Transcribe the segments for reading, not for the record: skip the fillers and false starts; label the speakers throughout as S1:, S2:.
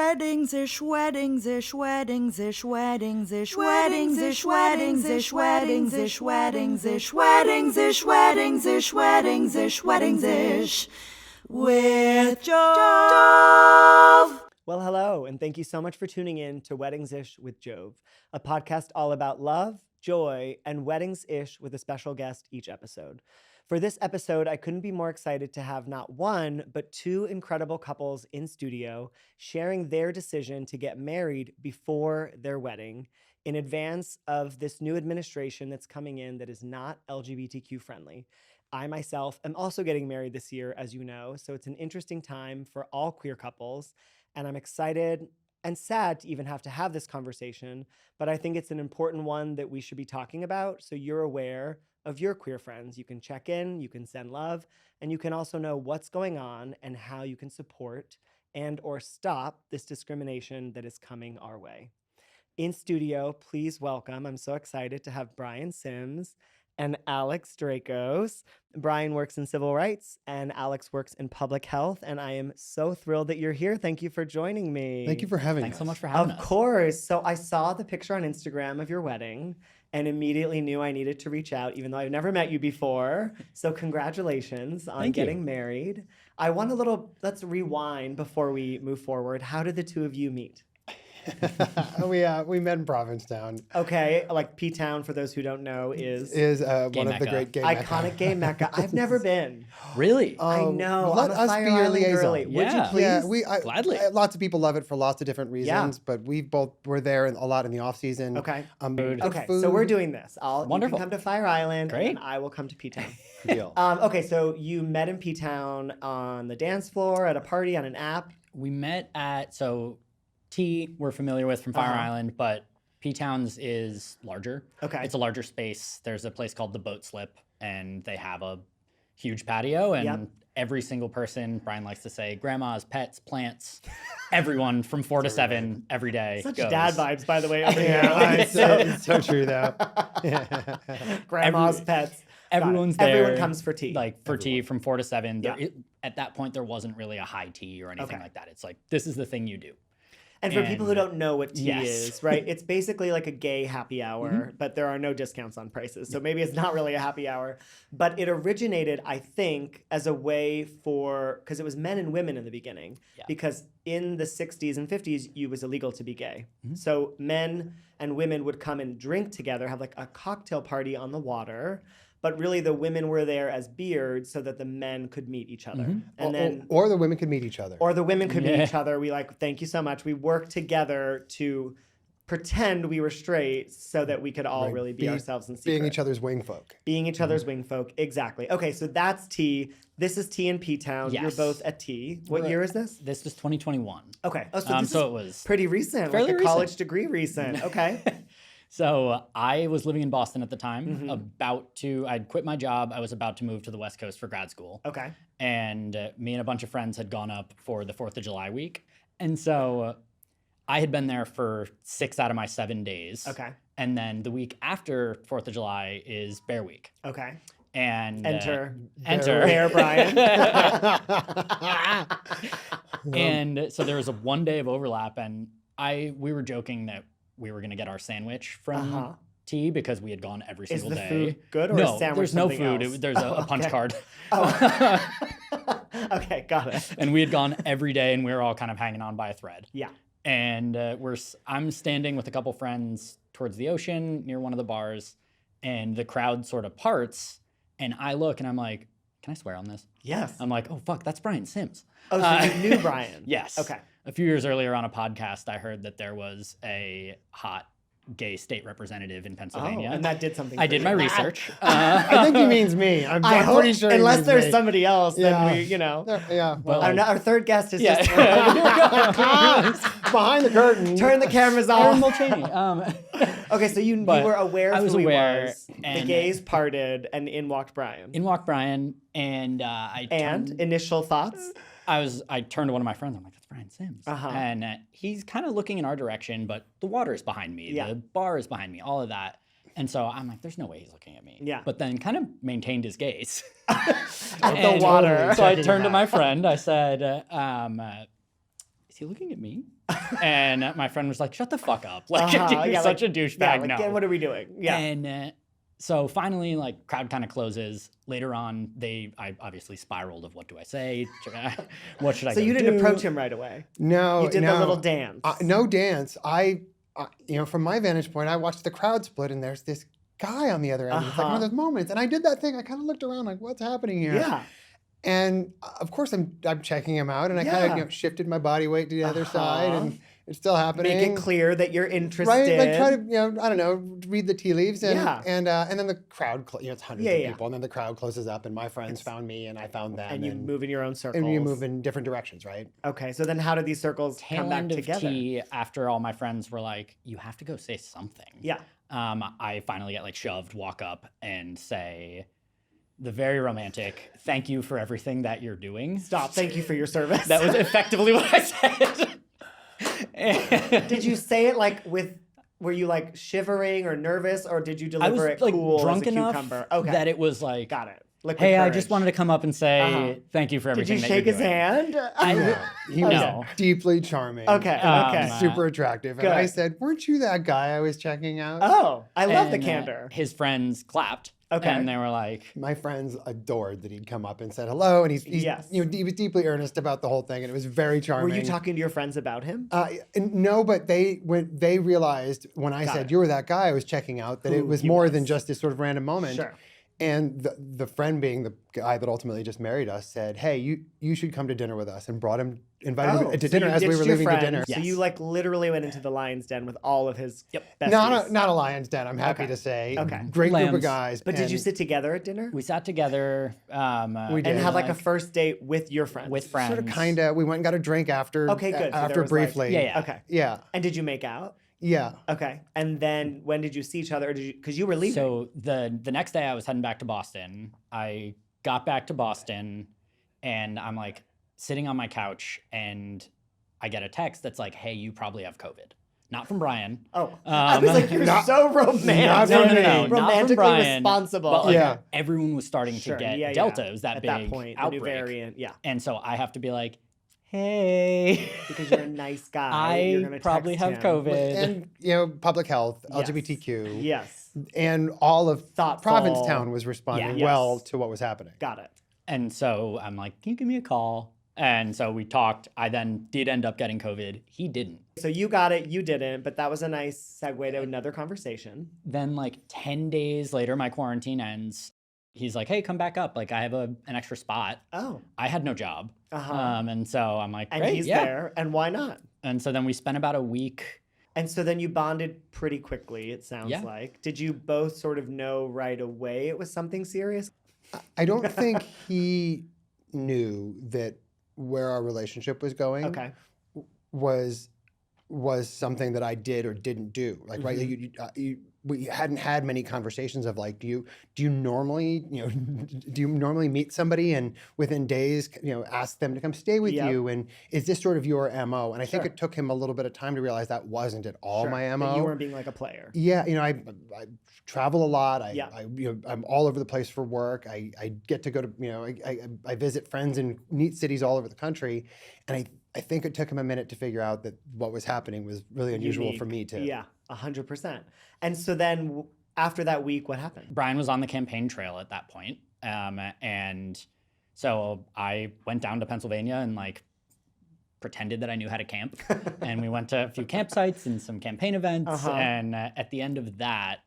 S1: Weddings-ish, weddings-ish, weddings-ish, weddings-ish, weddings-ish, weddings-ish, weddings-ish, weddings-ish, weddings-ish, weddings-ish, weddings-ish, weddings-ish, with Jove.
S2: Well, hello, and thank you so much for tuning in to Weddings-ish with Jove, a podcast all about love, joy, and weddings-ish with a special guest each episode. For this episode, I couldn't be more excited to have not one, but two incredible couples in studio sharing their decision to get married before their wedding in advance of this new administration that's coming in that is not LGBTQ friendly. I myself am also getting married this year, as you know, so it's an interesting time for all queer couples, and I'm excited and sad to even have to have this conversation, but I think it's an important one that we should be talking about so you're aware of your queer friends. You can check in, you can send love, and you can also know what's going on and how you can support and or stop this discrimination that is coming our way. In studio, please welcome, I'm so excited to have Brian Sims and Alex Drakos. Brian works in civil rights and Alex works in public health, and I am so thrilled that you're here. Thank you for joining me.
S3: Thank you for having us.
S4: Thanks so much for having us.
S2: Of course. So I saw the picture on Instagram of your wedding and immediately knew I needed to reach out, even though I've never met you before. So congratulations on getting married. I want let's rewind before we move forward. How did the two of you meet?
S3: We met in Provincetown.
S2: Okay, like P-Town, for those who don't know, is
S3: one of the great gay
S2: iconic
S3: mecca.
S2: gay mecca. I've never been.
S4: Really?
S2: I know.
S3: Let
S2: I'm a
S3: us
S2: Fire
S3: be your
S2: Island
S3: liaison.
S2: girly. Would you
S4: Yeah.
S2: please?
S4: Gladly.
S3: Lots of people love it for lots of different reasons,
S2: Yeah.
S3: but we both were there a lot in the off season.
S2: Okay.
S4: Food.
S2: Okay,
S3: food.
S2: so we're doing this. You
S4: Wonderful.
S2: can come to Fire Island,
S4: Great.
S2: and I will come to P-Town.
S3: Deal.
S2: Okay, so you met in P-Town on the dance floor, at a party, on an app.
S4: We met at, T we're familiar with from Fire
S2: Uh-huh.
S4: Island, but P-Town's is larger.
S2: Okay.
S4: It's a larger space. There's a place called the Boat Slip, and they have a huge patio, and
S2: Yep.
S4: every single person, Brian likes to say, grandmas, pets, plants, everyone from 4 to 7 every day
S2: Such
S4: goes.
S2: dad vibes, by the way, over
S3: Yeah,
S2: here.
S3: it's so true though.
S2: Grandma's pets. Got it.
S4: Everyone's there.
S2: Everyone comes for tea.
S4: Like for tea from 4 to 7.
S2: Yeah.
S4: At that point, there wasn't really a high tea or anything
S2: Okay.
S4: like that. It's like, this is the thing you do.
S2: And for people who
S4: And-
S2: don't know what tea
S4: Yes.
S2: is, right? It's basically like a gay happy hour,
S4: Mm-hmm.
S2: but there are no discounts on prices. So maybe it's not really a happy hour. But it originated, I think, as a way because it was men and women in the beginning.
S4: Yeah.
S2: Because in the 60s and 50s, it was illegal to be gay.
S4: Mm-hmm.
S2: So men and women would come and drink together, have like a cocktail party on the water. But really, the women were there as beards so that the men could meet each other.
S4: Mm-hmm.
S2: And then
S3: or the women could meet each other.
S2: or the women could meet
S4: Yeah.
S2: each other. We thank you so much. We worked together to pretend we were straight so that we could all
S3: Right.
S2: really be ourselves in secret.
S3: Being each other's wing folk.
S2: Being each other's wing folk. Exactly. Okay, so that's T. This is T in P-Town. You're
S4: Yes.
S2: both at T. What
S3: Right.
S2: year is this?
S4: This was 2021.
S2: Okay. Oh, so this
S4: So
S2: is
S4: it was
S2: pretty recent.
S4: fairly
S2: like a
S4: recent.
S2: college degree recent. Okay.
S4: So I was living in Boston at the time,
S2: Mm-hmm.
S4: I'd quit my job. I was about to move to the West Coast for grad school.
S2: Okay.
S4: And me and a bunch of friends had gone up for the 4th of July week. And so I had been there for 6 out of my 7 days.
S2: Okay.
S4: And then the week after 4th of July is Bear Week.
S2: Okay.
S4: And
S2: Enter.
S4: Enter.
S2: Bear Brian.
S4: And so there was a 1 day of overlap, and we were joking that we were going to get our sandwich from
S2: Uh-huh.
S4: tea because we had gone every
S2: Is
S4: single
S2: the
S4: day.
S2: food good or
S4: No,
S2: is sandwich
S4: there's no
S2: something
S4: food.
S2: else?
S4: There's a punch
S2: okay.
S4: card.
S2: Oh. Okay, got it.
S4: And we had gone every day, and we were all kind of hanging on by a thread.
S2: Yeah.
S4: And I'm standing with a couple friends towards the ocean near one of the bars, and the crowd sort of parts, and I look, and I'm like, can I swear on this?
S2: Yes.
S4: I'm like, oh, fuck, that's Brian Sims.
S2: Oh, so you knew Brian?
S4: Yes.
S2: Okay.
S4: A few years earlier on a podcast, I heard that there was a hot gay state representative in Pennsylvania.
S2: Oh, and that did something.
S4: I
S2: for
S4: did
S2: you.
S4: my research.
S3: I think he means me. I'm pretty sure he
S2: unless
S3: means
S2: there's
S3: me.
S2: somebody else, then
S3: Yeah.
S2: we,
S3: Yeah. Well,
S2: our third guest is
S4: Yeah.
S2: just
S3: behind the curtain.
S2: turn the cameras
S4: Aaron
S2: off.
S4: Mulchaney.
S2: Okay, so you
S4: But
S2: were aware
S4: I
S2: of
S4: was
S2: who
S4: aware,
S2: he was. The
S4: and-
S2: gays parted, and in walked Brian.
S4: In walked Brian, and
S2: and initial thoughts?
S4: I turned to one of my friends. I'm like, that's Brian Sims.
S2: Uh-huh.
S4: And he's kind of looking in our direction, but the water is behind me.
S2: Yeah.
S4: The bar is behind me, all of that. And so I'm like, there's no way he's looking at me.
S2: Yeah.
S4: But then kind of maintained his gaze.
S2: At the
S4: And
S2: water.
S4: So I
S3: Checking
S4: turned to
S3: him
S4: my
S3: out.
S4: friend. I said, is he looking at me? And my friend was like, shut the fuck up. Like, you're such a douchebag.
S2: Yeah, like,
S4: no.
S2: What are we doing? Yeah.
S4: And so finally, like, crowd kind of closes. Later on, I obviously spiraled of what do I say? What should I
S2: So
S4: go
S2: you didn't
S4: do?
S2: approach him right away?
S3: No,
S2: You did the little dance.
S3: No dance. From my vantage point, I watched the crowd split, and there's this guy on the other end. It's like one of those moments, and I did that thing. I kind of looked around, like, what's happening here?
S2: Yeah.
S3: And of course, I'm checking him out, and I kind of shifted my body weight to the other side, and it's still happening.
S2: Make it clear that you're interested.
S3: Right, like try to I don't know, read the tea leaves, and
S2: Yeah.
S3: and then the crowd, it's hundreds of
S2: Yeah.
S3: people, and then the crowd closes up, and my friends found me, and I found them,
S2: And you move in your own circles.
S3: and you move in different directions, right?
S2: Okay, so then how did these circles
S4: Tail
S2: come back
S4: end of
S2: together?
S4: tea, after all my friends were like, you have to go say something.
S2: Yeah.
S4: I finally get like shoved, walk up and say the very romantic, thank you for everything that you're doing.
S2: Stop. Thank you for your service.
S4: That was effectively what I said.
S2: Did you say it like were you like shivering or nervous, or did you
S4: I was
S2: deliver it
S4: like
S2: cool
S4: drunk
S2: as a
S4: enough
S2: cucumber? Okay.
S4: that it was like,
S2: Got it. Liquid
S4: hey, I
S2: courage.
S4: just wanted to come up and say thank you for
S2: Did
S4: everything
S2: you
S4: that
S2: shake
S4: you're
S2: his
S4: doing.
S2: hand?
S3: He was
S4: No.
S3: deeply charming.
S2: Okay. Okay.
S3: Super attractive.
S2: Good.
S3: And I said, weren't you that guy I was checking out?
S2: Oh, I love the
S4: And,
S2: candor.
S4: his friends clapped.
S2: Okay.
S4: And they were like,
S3: My friends adored that he'd come up and said hello, and he's
S2: Yes.
S3: he was deeply earnest about the whole thing, and it was very charming.
S2: Were you talking to your friends about him?
S3: No, but they realized when I
S2: Got
S3: said
S2: it.
S3: you were that guy I was checking out that
S2: Who
S3: it was
S2: he
S3: more
S2: was.
S3: than just this sort of random moment.
S2: Sure.
S3: And the friend, being the guy that ultimately just married us, said, "Hey, you should come to dinner with us," and invited him to
S2: so
S3: dinner
S2: you
S3: as we
S2: ditched
S3: were
S2: your
S3: leaving
S2: friend,
S3: to dinner.
S2: So
S4: Yes.
S2: you like literally went into the lion's den with all of his besties.
S3: Not a lion's den, I'm happy
S2: Okay.
S3: to say.
S2: Okay.
S3: Great group of
S4: Lambs.
S3: guys.
S2: But did you
S3: and
S2: sit together at dinner?
S4: we sat together.
S3: We did.
S2: And had like a first date with your friends?
S4: with friends.
S3: Sort of, kind of. We went and got a drink after.
S2: Okay, good. So there
S3: After
S2: was, like-
S3: briefly.
S4: Yeah.
S2: Okay.
S3: Yeah.
S2: And did you make out?
S3: Yeah.
S2: Okay. And then when did you see each other? Because you were leaving.
S4: So the next day I was heading back to Boston. I got back to Boston and I'm like sitting on my couch and I get a text that's like, hey, you probably have COVID. Not from Brian.
S2: Oh, I was like, you're
S3: not-
S2: so romantic.
S3: not from me.
S4: Not from
S2: Romantically
S4: Brian,
S2: responsible.
S4: But like
S3: Yeah.
S4: everyone was starting
S2: Sure.
S4: to get
S2: Yeah, yeah.
S4: Delta. It was that
S2: At
S4: big
S2: that point, the
S4: outbreak.
S2: new variant. Yeah.
S4: And so I have to be like, hey.
S2: Because you're a nice guy. You're
S4: I
S2: gonna
S4: probably
S2: text
S4: have
S2: him.
S4: COVID.
S3: And public health,
S2: Yes.
S3: LGBTQ,
S2: Yes.
S3: and all of
S2: Thoughtful.
S3: Provincetown was responding
S2: Yeah.
S3: well
S2: Yes.
S3: to what was happening.
S2: Got it.
S4: And so I'm like, can you give me a call? And so we talked. I then did end up getting COVID. He didn't.
S2: So you got it, you didn't, but that was a nice segue to another conversation.
S4: Then like 10 days later, my quarantine ends. He's like, hey, come back up. Like I have an extra spot.
S2: Oh.
S4: I had no job.
S2: Uh-huh.
S4: And so I'm like,
S2: And
S4: great,
S2: he's
S4: yeah.
S2: there, and why not?
S4: And so then we spent about a week.
S2: And so then you bonded pretty quickly, it sounds
S4: Yeah.
S2: like. Did you both sort of know right away it was something serious?
S3: I don't think he knew that where our relationship was going
S2: Okay.
S3: was something that I did or didn't do. Like, right, we hadn't had many conversations of like, do you normally meet somebody and within days, ask them to come stay with
S2: Yep.
S3: you? And is this sort of your MO? And I think
S2: Sure.
S3: it took him a little bit of time to realize that wasn't at all
S2: Sure.
S3: my
S2: That
S3: MO.
S2: you weren't being like a player.
S3: Yeah, I travel a lot.
S2: Yeah.
S3: I'm all over the place for work. I get to go to, I visit friends in neat cities all over the country. And I think it took him a minute to figure out that what was happening was really unusual
S2: Unique.
S3: for me too.
S2: Yeah, 100%. And so then after that week, what happened?
S4: Brian was on the campaign trail at that point. And so I went down to Pennsylvania and like pretended that I knew how to camp. And we went to a few campsites and some campaign events.
S2: Uh-huh.
S4: And at the end of that,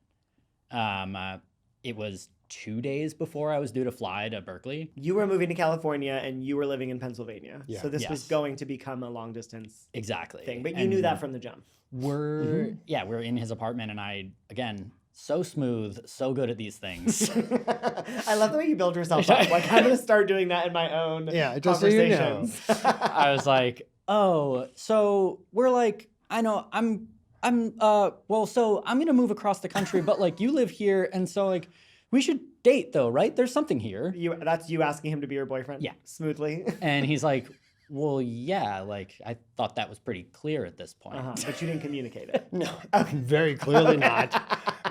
S4: it was 2 days before I was due to fly to Berkeley.
S2: You were moving to California and you were living in Pennsylvania.
S3: Yeah.
S2: So this was
S4: Yes.
S2: going to become a long distance
S4: Exactly.
S2: thing. But you knew that from the jump.
S4: We're in his apartment and I, again, so smooth, so good at these things.
S2: I love the way you build yourself up. Like, I'm going to start doing that in my own
S3: just so you know.
S2: conversations.
S4: I was like, oh, so we're like, I know so I'm gonna move across the country, but like you live here, and so like we should date though, right? There's something here.
S2: That's you asking him to be your boyfriend?
S4: Yeah.
S2: Smoothly?
S4: And he's like, well, yeah, like I thought that was pretty clear at this point.
S2: But you didn't communicate it.
S3: No, very clearly not.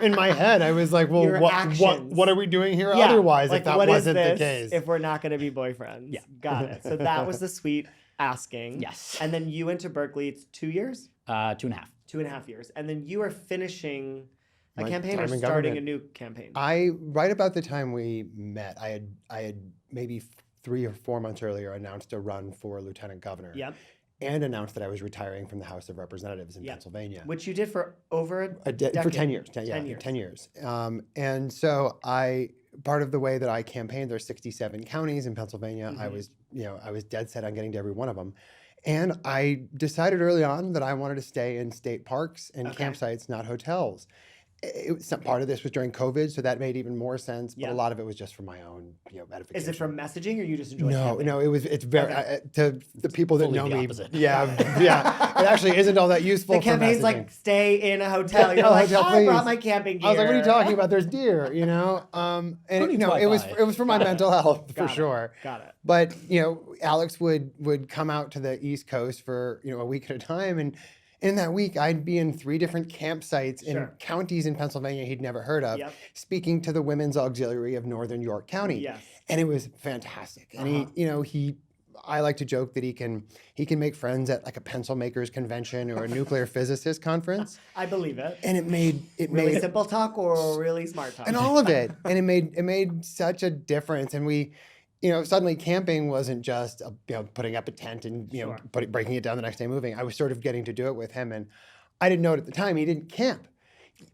S3: In my head, I was like, well,
S2: Your
S3: what
S2: actions.
S3: are we doing here
S2: Yeah,
S3: otherwise
S2: like,
S3: if that
S2: what is
S3: wasn't the
S2: this
S3: case?
S2: if we're not going to be boyfriends?
S4: Yeah.
S2: Got it. So that was the sweet asking.
S4: Yes.
S2: And then you went to Berkeley. It's 2 years?
S4: 2.5.
S2: 2.5 years. And then you are finishing a
S3: My
S2: campaign or
S3: time in
S2: starting
S3: government.
S2: a new campaign?
S3: Right about the time we met, I had maybe 3 or 4 months earlier announced a run for lieutenant governor.
S2: Yep.
S3: And announced that I was retiring from the House of Representatives in
S2: Yep.
S3: Pennsylvania.
S2: Which you did for over
S3: For 10 years. 10
S2: years.
S3: 10 years. And so part of the way that I campaigned, there's 67 counties in Pennsylvania. I was dead set on getting to every one of them. And I decided early on that I wanted to stay in state parks and campsites, not hotels. Part of this was during COVID, so that made even more sense. But a lot of it was just for my own, edification.
S2: Is it for messaging, or you just enjoy
S3: No,
S2: camping?
S3: no, it's very to the people that
S4: Fully
S3: know
S4: the
S3: me.
S4: opposite.
S3: Yeah, yeah. It actually isn't all that useful.
S2: The campaign's
S3: for
S2: like,
S3: messaging.
S2: stay in a hotel. You're
S3: Oh,
S2: like,
S3: hotel,
S2: I brought
S3: please.
S2: my camping gear.
S3: I was like, what are you talking about? There's deer, And
S4: Who needs
S3: it was
S4: Wi-Fi?
S3: for my mental health
S2: Got
S3: for
S2: it.
S3: sure.
S2: Got it.
S3: But Alex would come out to the East Coast for a week at a time, and in that week I'd be in 3 different campsites in
S2: Sure.
S3: counties in Pennsylvania he'd never heard of,
S2: Yep.
S3: speaking to the Women's Auxiliary of Northern York County.
S2: Yes.
S3: And it was fantastic. And I like to joke that he can make friends at like a pencil makers convention or a nuclear physicist conference.
S2: I believe it.
S3: And it made
S2: Really simple talk or really smart talk?
S3: and all of it. And it made such a difference. And we, suddenly camping wasn't just putting up a tent and
S2: Sure.
S3: breaking it down the next day, moving. I was sort of getting to do it with him, and I didn't know it at the time. He didn't camp.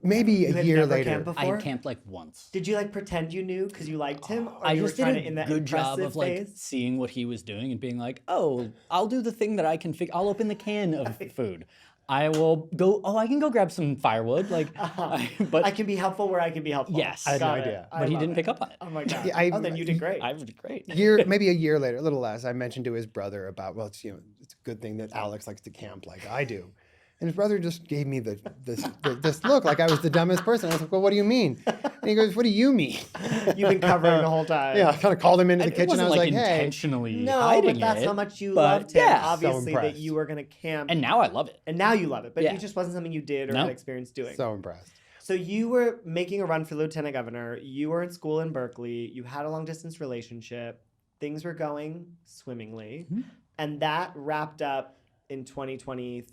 S3: Maybe
S2: You
S3: a
S2: had
S3: year
S2: never
S3: later.
S2: camped before?
S4: I camped like once.
S2: Did you like pretend you knew because you liked him? Or
S4: I
S2: you
S4: just
S2: were
S4: did
S2: trying to, in
S4: a
S2: that
S4: good job
S2: impressive
S4: of like
S2: phase?
S4: seeing what he was doing and being like, oh, I'll do the thing that I can figure. I'll open the can of food. I will go. Oh, I can go grab some firewood. Like, but
S2: I can be helpful where I can be helpful.
S4: Yes.
S3: I had no
S2: Got it.
S3: idea.
S2: I
S4: but he
S2: love
S4: didn't
S2: it.
S4: pick up on it.
S2: Oh my god.
S3: Yeah,
S2: then you did great.
S4: I was great.
S3: Maybe a year later, a little less, I mentioned to his brother about, well, it's a good thing that Alex likes to camp like I do. And his brother just gave me this look like I was the dumbest person. I was like, well, what do you mean? And he goes, what do you mean?
S2: You've been covering the whole time.
S3: Yeah, I kind of called him into the
S4: It
S3: kitchen. I
S4: wasn't
S3: was
S4: like
S3: like, hey.
S4: intentionally
S2: No,
S4: hiding
S2: but that's
S4: it,
S2: how much you
S4: but
S2: loved him.
S4: yeah.
S2: Obviously, that
S3: impressed.
S2: you were going to camp.
S4: And now I love it.
S2: And now you love it. But
S4: Yeah.
S2: it just wasn't something you did or
S4: No.
S2: had experience doing.
S3: So impressed.
S2: So you were making a run for lieutenant governor. You were in school in Berkeley. You had a long distance relationship. Things were going swimmingly.
S4: Mhm.
S2: And that wrapped up in 2023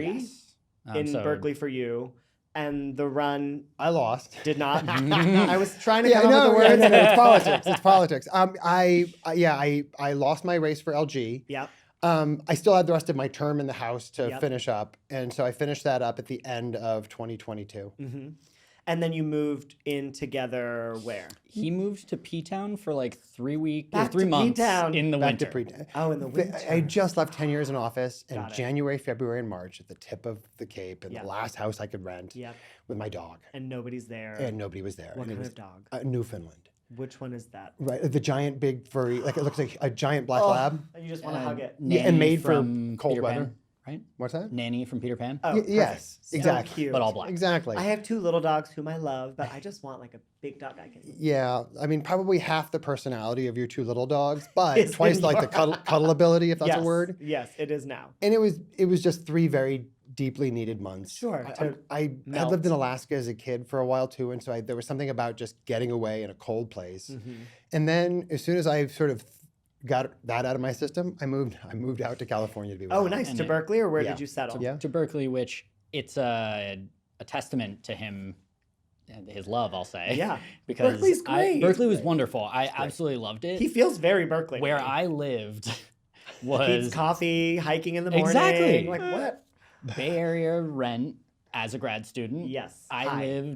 S4: Yes.
S2: in
S4: So-
S2: Berkeley for you. And the run
S3: I lost.
S2: did not. I was trying to
S3: Yeah,
S2: come up with the words.
S3: no, it's politics. It's politics. I lost my race for LG.
S2: Yep.
S3: I still had the rest of my term in the House to
S2: Yep.
S3: finish up, and so I finished that up at the end of 2022.
S2: hmm And then you moved in together where?
S4: He moved to P-Town for like 3 weeks or
S2: Back
S4: 3
S2: to
S4: months
S2: P-Town.
S4: in the
S3: Back to
S4: winter.
S2: Oh, in the winter.
S3: I just left 10 years in office, and
S2: Got it.
S3: January, February, and March at the tip of the Cape, and
S2: Yep.
S3: the last house I could rent
S2: Yep.
S3: with my dog,
S2: And nobody's there.
S3: and nobody was there.
S2: What
S3: and it
S2: kind
S3: was
S2: of dog?
S3: Newfoundland.
S2: Which one is that?
S3: Right, the giant, big, furry, like it looks like a giant black
S2: Oh,
S3: lab.
S2: And you just want to hug it.
S3: Yeah, and
S4: Nanny
S3: made for
S4: from
S3: cold
S4: Peter
S3: weather.
S4: Pan, right?
S3: What's that?
S4: Nanny from Peter Pan,
S2: Oh,
S3: Yes,
S2: perfect. So
S3: exactly.
S2: cute.
S4: but all black.
S3: Exactly.
S2: I have 2 little dogs whom I love, but I just want like a big dog I can.
S3: Yeah, I mean, probably half the personality of your 2 little dogs, but
S2: Is
S3: twice
S2: in
S3: like the
S2: your-
S3: cuddle ability, if that's
S2: yes.
S3: a word.
S2: Yes, it is now.
S3: And it was just 3 very deeply needed months.
S2: Sure,
S3: I
S2: to
S3: had
S2: melt.
S3: lived in Alaska as a kid for a while too, and so there was something about just getting away in a cold place.
S2: Mm-hmm.
S3: And then as soon as I sort of got that out of my system, I moved out to California to be with
S2: Oh,
S3: Alex.
S2: nice.
S4: And
S2: To
S4: it-
S2: Berkeley, or where
S3: yeah.
S2: did you settle?
S3: Yeah.
S4: To Berkeley, which it's a testament to him, his love, I'll say.
S2: Yeah.
S4: because
S2: Berkeley's great.
S4: Berkeley was wonderful. I absolutely loved it.
S2: He feels very Berkeley. to
S4: Where
S2: me.
S4: I lived
S2: Eats
S4: was
S2: coffee, hiking in the morning.
S4: Exactly.
S2: Like what?
S4: Bay Area rent as a grad student.
S2: Yes.
S4: I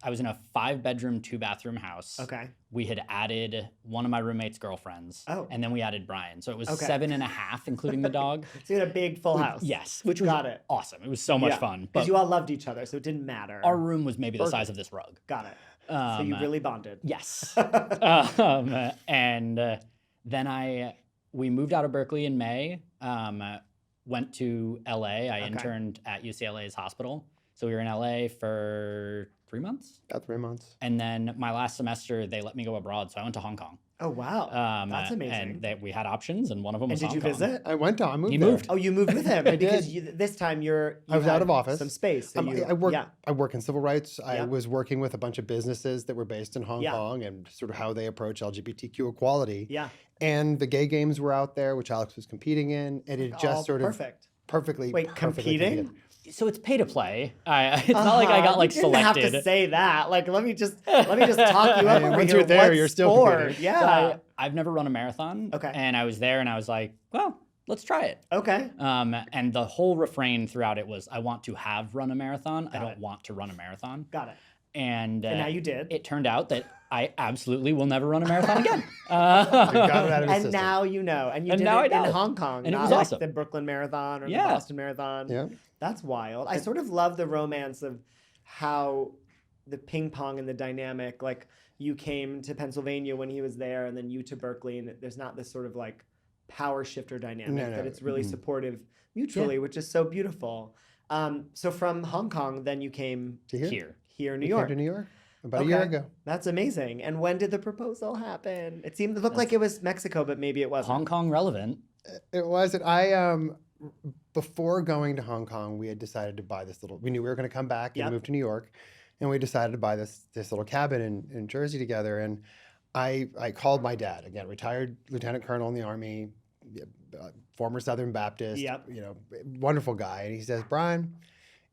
S4: was in a 5-bedroom, 2-bathroom house.
S2: Okay.
S4: We had added one of my roommate's girlfriends.
S2: Oh.
S4: And then we added Brian. So it was
S2: Okay.
S4: 7.5, including the dog.
S2: So you had a big full house.
S4: Yes. Which was
S2: Got it.
S4: awesome. It was so much
S2: Yeah.
S4: fun.
S2: Because
S4: But
S2: you all loved each other, so it didn't matter.
S4: our room was maybe the size of this rug.
S2: Got it. So you really bonded.
S4: Yes. And then we moved out of Berkeley in May, went to LA. I interned at UCLA's hospital. So we were in LA for 3 months.
S3: About 3 months.
S4: And then my last semester, they let me go abroad. So I went to Hong Kong.
S2: Oh, wow. That's amazing.
S4: And we had options, and one of them was
S2: did
S4: Hong
S2: you
S4: Kong.
S2: visit?
S3: I went to. I moved.
S4: He
S3: there.
S4: moved.
S2: Oh, you moved with him.
S3: I
S2: Because
S3: did.
S2: this time you
S3: I was out
S2: had
S3: of office.
S2: some space. So
S3: I work in civil rights. I
S2: Yep.
S3: was working with a bunch of businesses that were based in Hong
S2: Yeah.
S3: Kong and sort of how they approach LGBTQ equality.
S2: Yeah.
S3: And the gay games were out there, which Alex was competing in, and it just
S2: All
S3: sort of
S2: perfect.
S3: perfectly.
S2: Wait,
S3: perfectly
S2: competing?
S3: competed.
S4: So it's pay to play. It's not like I got like
S2: You didn't have
S4: selected.
S2: to say that. Like, let me just talk you up
S3: Hey,
S2: over
S3: once
S2: here.
S3: you're there,
S2: What
S3: you're still
S2: sport?
S3: competing.
S2: Yeah.
S4: So I've never run a marathon.
S2: Okay.
S4: And I was there, and I was like, well, let's try it.
S2: Okay.
S4: And the whole refrain throughout it was, I want to have run a marathon. I
S2: Got
S4: don't
S2: it.
S4: want to run a marathon.
S2: Got it.
S4: And
S2: now you did.
S4: It turned out that I absolutely will never run a marathon again.
S3: You got it out of his
S2: And
S3: system.
S2: now you know. And you
S4: And
S2: did
S4: now
S2: it
S4: I
S2: in
S4: know.
S2: Hong Kong.
S4: And it
S2: not
S4: was
S2: like
S4: awesome.
S2: the Brooklyn Marathon or
S4: Yeah.
S2: the Boston Marathon.
S3: Yeah.
S2: That's wild. I sort of love the romance of how the ping pong and the dynamic, like you came to Pennsylvania when he was there and then you to Berkeley, and there's not this sort of like power shifter dynamic,
S3: No, no.
S2: that it's really supportive mutually, which is so beautiful. So from Hong Kong, then you came
S3: To here?
S2: here in New
S3: You came
S2: York.
S3: to New York about a year
S2: Okay.
S3: ago.
S2: That's amazing. And when did the proposal happen? It looked like it was Mexico, but maybe it wasn't.
S4: Hong Kong relevant.
S3: It wasn't. Before going to Hong Kong, we had decided to buy this little. We knew we were going to come back and
S2: Yep.
S3: move to New York, and we decided to buy this little cabin in Jersey together. And I called my dad, again, retired lieutenant colonel in the Army, former Southern Baptist,
S2: Yep.
S3: wonderful guy. And he says, Brian,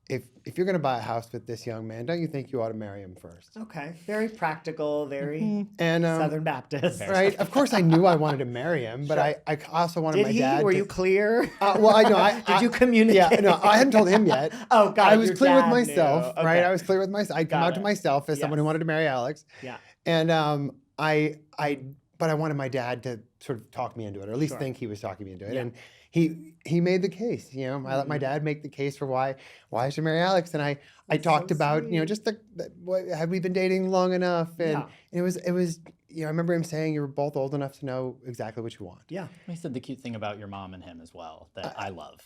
S3: if you're going to buy a house with this young man, don't you think you ought to marry him first?
S2: Okay. Very practical, very
S3: And
S2: Southern Baptist.
S3: right, of course, I knew I wanted to marry him, but
S2: Sure.
S3: I also wanted
S2: Did
S3: my
S2: he?
S3: dad.
S2: Were
S3: to,
S2: you clear?
S3: well, I know.
S2: Did you communicate?
S3: Yeah, no, I hadn't told him yet.
S2: Oh, God.
S3: I was
S2: your
S3: clear with
S2: dad
S3: myself,
S2: knew.
S3: right?
S2: Okay.
S3: I was clear with myself. I'd come
S2: Got
S3: out to
S2: it.
S3: myself as someone who
S2: Yes.
S3: wanted to marry Alex,
S2: Yeah.
S3: and but I wanted my dad to sort of talk me into it, or at least
S2: Sure.
S3: think he was talking me into it.
S2: Yeah.
S3: And he made the case. I let my dad make the case for why I should marry Alex, and I
S2: That's
S3: talked
S2: so
S3: about
S2: sweet.
S3: just what had we been dating long enough, and
S2: Yeah.
S3: it was I remember him saying you were both old enough to know exactly what you want.
S2: Yeah.
S4: He said the cute thing about your mom and him as well that I love.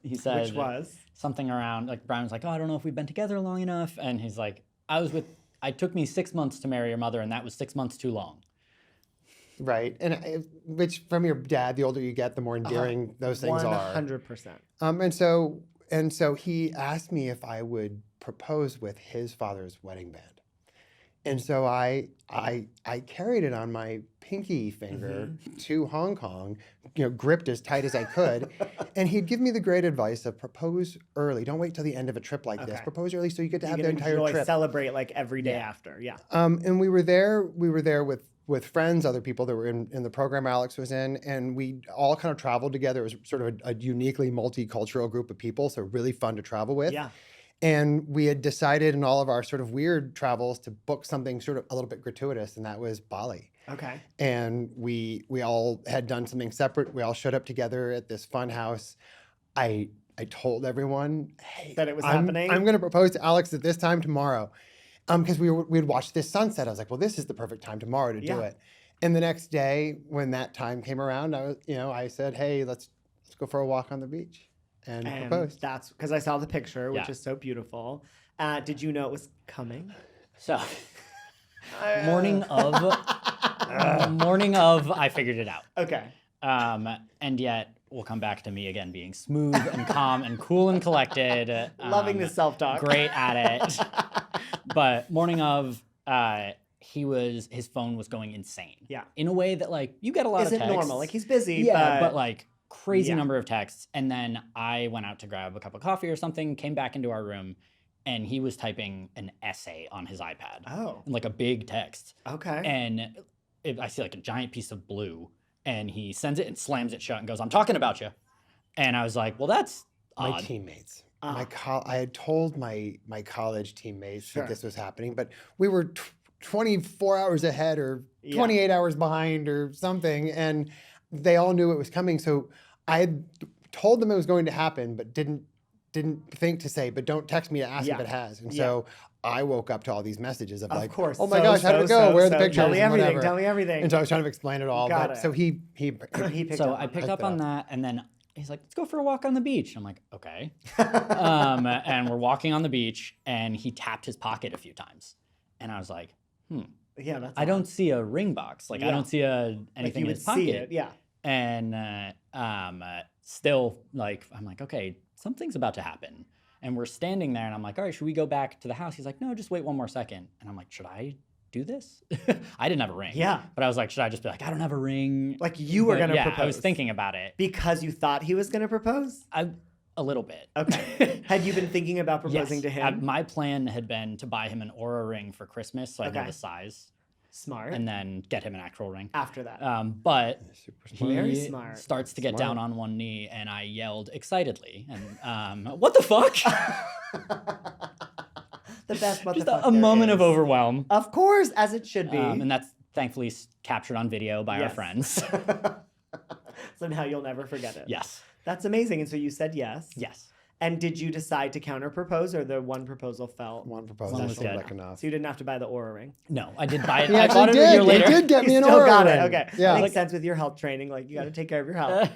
S4: He said
S2: Which was?
S4: something around, like Brian was like, oh, I don't know if we've been together long enough. And he's like, it took me 6 months to marry your mother, and that was 6 months too long.
S3: Right, and which from your dad, the older you get, the more endearing those things are.
S2: 100%.
S3: And so he asked me if I would propose with his father's wedding band, and so I carried it on my pinky finger to Hong Kong, gripped as tight as I could, and he'd give me the great advice of propose early. Don't wait till the end of a trip like this.
S2: Okay.
S3: Propose early so you get to
S2: You
S3: have
S2: can
S3: the entire
S2: enjoy,
S3: trip.
S2: celebrate like every day after. Yeah.
S3: And we were there with friends, other people that were in the program Alex was in, and we all kind of traveled together. It was sort of a uniquely multicultural group of people, so really fun to travel with.
S2: Yeah.
S3: And we had decided in all of our sort of weird travels to book something sort of a little bit gratuitous, and that was Bali.
S2: Okay.
S3: And we all had done something separate. We all showed up together at this fun house. I told everyone, hey,
S2: That it was
S3: I'm
S2: happening?
S3: going to propose to Alex at this time tomorrow. Because we'd watched this sunset. I was like, well, this is the perfect time tomorrow to do
S2: Yeah.
S3: it. And the next day, when that time came around, I said, hey, let's go for a walk on the beach, and proposed.
S2: That's because I saw the picture, which
S4: Yeah.
S2: is so beautiful. Did you know it was coming?
S4: So morning of, I figured it out.
S2: Okay.
S4: And yet we'll come back to me again being smooth and calm and cool and collected.
S2: Loving the self-talk.
S4: Great at it. But morning of, his phone was going insane.
S2: Yeah.
S4: In a way that like you get a lot of
S2: Isn't
S4: texts.
S2: normal. Like he's busy,
S4: Yeah, but like crazy
S2: Yeah.
S4: number of texts. And then I went out to grab a cup of coffee or something, came back into our room, and he was typing an essay on his iPad.
S2: Oh.
S4: Like a big text.
S2: Okay.
S4: And I see like a giant piece of blue, and he sends it and slams it shut and goes, I'm talking about you. And I was like, well, that's
S3: My
S4: odd.
S3: teammates.
S2: Ah.
S3: I had told my college teammates
S2: Sure.
S3: that this was happening, but we were 24 hours ahead or
S2: Yeah.
S3: 28 hours behind or something, and they all knew it was coming. So I had told them it was going to happen, but didn't think to say, but don't text me to ask
S2: Yeah.
S3: if it has. And
S2: Yeah.
S3: so I woke up to all these messages of like,
S2: course.
S3: oh my gosh, how did it go? Where are the pictures?
S2: Tell me
S3: and
S2: everything.
S3: whatever.
S2: Tell me everything.
S3: And so I was trying to explain it all.
S2: Got
S3: but
S2: it.
S3: So he
S2: He picked
S4: So
S2: up.
S4: I picked
S3: picked
S4: up
S3: it
S4: on
S3: up.
S4: that, and then he's like, let's go for a walk on the beach. I'm like, okay. And we're walking on the beach, and he tapped his pocket a few times. And I was like,
S2: Yeah, that's
S4: I don't
S2: odd.
S4: see a ring box. Like I
S2: Yeah.
S4: don't see
S2: Like
S4: anything
S2: you
S4: in
S2: would
S4: his pocket.
S2: see it. Yeah.
S4: And still, like, I'm like, okay, something's about to happen. And we're standing there, and I'm like, all right, should we go back to the house? He's like, no, just wait one more second. And I'm like, should I do this? I didn't have a ring.
S2: Yeah.
S4: But I was like, should I just be like, I don't have a ring?
S2: Like you were
S4: But
S2: gonna
S4: yeah,
S2: propose.
S4: I was thinking about it.
S2: Because you thought he was gonna propose?
S4: A little bit.
S2: Okay. Had you been thinking about proposing to him?
S4: My plan had been to buy him an Aura ring for Christmas, so I know
S2: Okay.
S4: the size,
S2: Smart.
S4: and then get him an actual ring.
S2: After that.
S4: But
S3: Super smart.
S2: Very
S4: he
S2: smart.
S4: starts to get
S3: Smart.
S4: down on one knee, and I yelled excitedly, and what the fuck?
S2: The best what
S4: Just
S2: the fuck
S4: a
S2: there
S4: moment
S2: is.
S4: of overwhelm.
S2: Of course, as it should be.
S4: And that's thankfully captured on video by our
S2: Yes.
S4: friends.
S2: So now you'll never forget it.
S4: Yes.
S2: That's amazing. And so you said yes.
S4: Yes.
S2: And did you decide to counter propose, or the one proposal felt?
S3: One proposal
S4: One was
S3: seemed
S4: good.
S3: like enough.
S2: So you didn't have to buy the Aura ring.
S4: No, I did buy it.
S3: He
S4: I
S3: actually
S4: bought it a
S3: did.
S4: year
S3: They
S4: later.
S3: did get me
S2: You
S3: an
S2: still
S3: Aura
S2: got
S3: ring.
S2: it. Okay.
S3: Yeah.
S2: Makes sense with your health training. Like you got to take care of your health.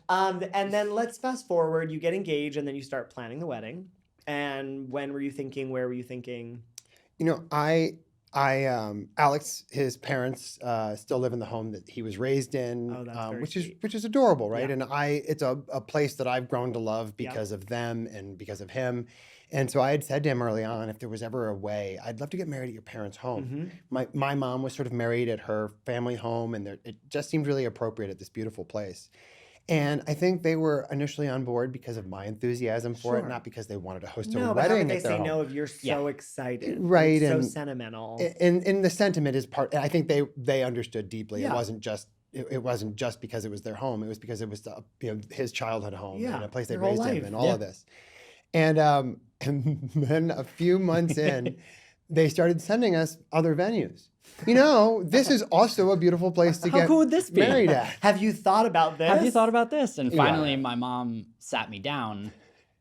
S2: And then let's fast forward. You get engaged, and then you start planning the wedding. And when were you thinking? Where were you thinking?
S3: You know, Alex, his parents still live in the home that he was raised in,
S2: Oh, that's very sweet.
S3: which is adorable, right?
S2: Yeah.
S3: And it's a place that I've grown to love because of them and because of him. And so I had said to him early on, if there was ever a way, I'd love to get married at your parents' home.
S2: Mm-hmm.
S3: My mom was sort of married at her family home, and it just seemed really appropriate at this beautiful place. And I think they were initially on board because of my enthusiasm for
S2: Sure.
S3: it, not because they wanted to host a
S2: No, but how
S3: wedding
S2: could they
S3: at their
S2: say
S3: home.
S2: no if you're so excited?
S3: Right,
S2: It's so
S3: and-
S2: sentimental.
S3: And the sentiment is part. I think they understood deeply.
S2: Yeah.
S3: It wasn't just. It wasn't just because it was their home. It was because it was his childhood home
S2: Yeah,
S3: and a place they
S2: their whole
S3: raised him
S2: life.
S3: and all
S4: Yeah.
S3: of this. And then a few months in, they started sending us other venues. You know, this is also a beautiful place to
S4: How
S3: get
S4: cool would this be?
S3: married at.
S2: Have you thought about this?
S4: Have you thought about this? And
S3: Yeah.
S4: finally, my mom sat me down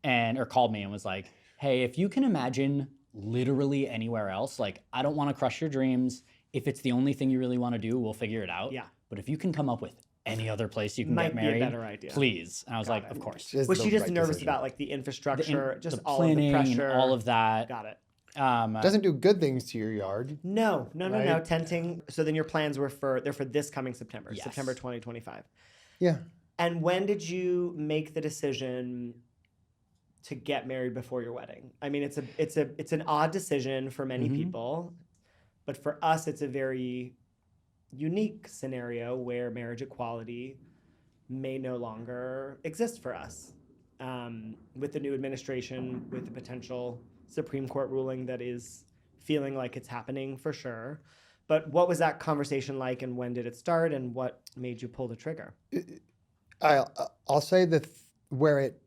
S4: or called me and was like, hey, if you can imagine literally anywhere else, like, I don't want to crush your dreams. If it's the only thing you really want to do, we'll figure it out.
S2: Yeah.
S4: But if you can come up with any other place you can
S2: Might
S4: get
S2: be a
S4: married,
S2: better idea.
S4: please. And I was
S2: Got
S4: like,
S2: it.
S4: of course.
S3: Just
S2: Was
S3: the
S2: she just
S3: right
S2: nervous
S3: decision.
S2: about like the infrastructure, just
S4: the
S2: all
S4: planning,
S2: of the pressure?
S4: all of that.
S2: Got it.
S3: Doesn't do good things to your yard.
S2: No.
S3: Right.
S2: Tenting. So then your plans were for this coming September,
S4: Yes.
S2: September 2025.
S3: Yeah.
S2: And when did you make the decision to get married before your wedding? I mean, it's an odd decision for many
S4: Mhm.
S2: people, but for us, it's a very unique scenario where marriage equality may no longer exist for us. With the new administration, with the potential Supreme Court ruling that is feeling like it's happening for sure. But what was that conversation like, and when did it start, and what made you pull the trigger?
S3: I'll say that where it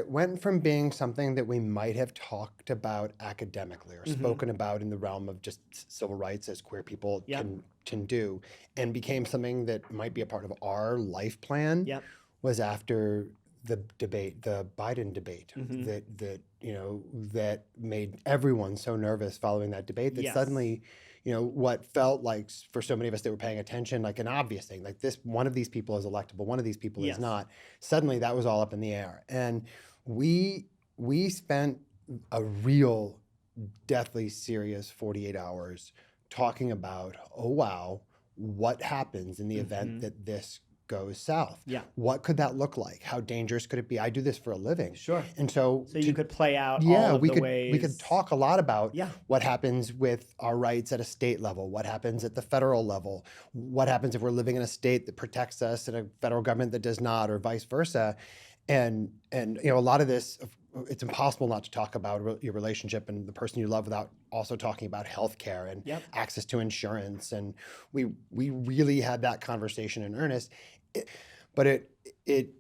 S3: went from being something that we might have talked about academically or
S2: Mhm.
S3: spoken about in the realm of just civil rights as queer people
S2: Yep.
S3: can do, and became something that might be a part of our life plan,
S2: Yep.
S3: was after the debate, the Biden debate,
S2: Mhm.
S3: that made everyone so nervous following that debate that
S2: Yes.
S3: suddenly, what felt like for so many of us that were paying attention, like an obvious thing, like one of these people is electable, one of these people
S2: Yes.
S3: is not. Suddenly that was all up in the air. And we spent a real deathly serious 48 hours talking about, oh wow, what happens in the event
S2: Mhm.
S3: that this goes south?
S2: Yeah.
S3: What could that look like? How dangerous could it be? I do this for a living.
S2: Sure.
S3: And so
S2: You could play out
S3: yeah,
S2: all of
S3: we
S2: the
S3: could
S2: ways.
S3: we could talk a lot about
S2: Yeah.
S3: what happens with our rights at a state level, what happens at the federal level, what happens if we're living in a state that protects us and a federal government that does not, or vice versa. And a lot of this, it's impossible not to talk about your relationship and the person you love without also talking about healthcare and
S2: Yep.
S3: access to insurance. And we really had that conversation in earnest. But it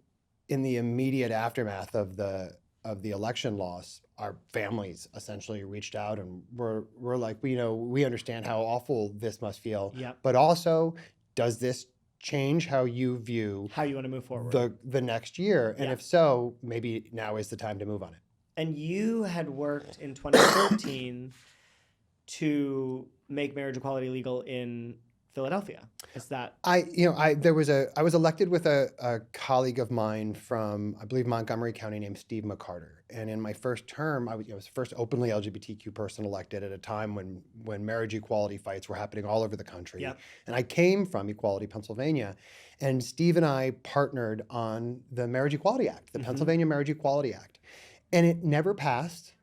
S3: in the immediate aftermath of the election loss, our families essentially reached out and we're like, we understand how awful this must feel.
S2: Yep.
S3: But also, does this change how you view
S2: How you want to move forward.
S3: the next year? And
S2: Yeah.
S3: if so, maybe now is the time to move on it.
S2: And you had worked in 2013 to make marriage equality legal in Philadelphia. Is that
S3: I was elected with a colleague of mine from, I believe, Montgomery County named Steve McCarter. And in my first term, I was the first openly LGBTQ person elected at a time when marriage equality fights were happening all over the country.
S2: Yep.
S3: And I came from Equality, Pennsylvania. And Steve and I partnered on the Marriage Equality Act, the Pennsylvania Marriage Equality Act. And it never passed.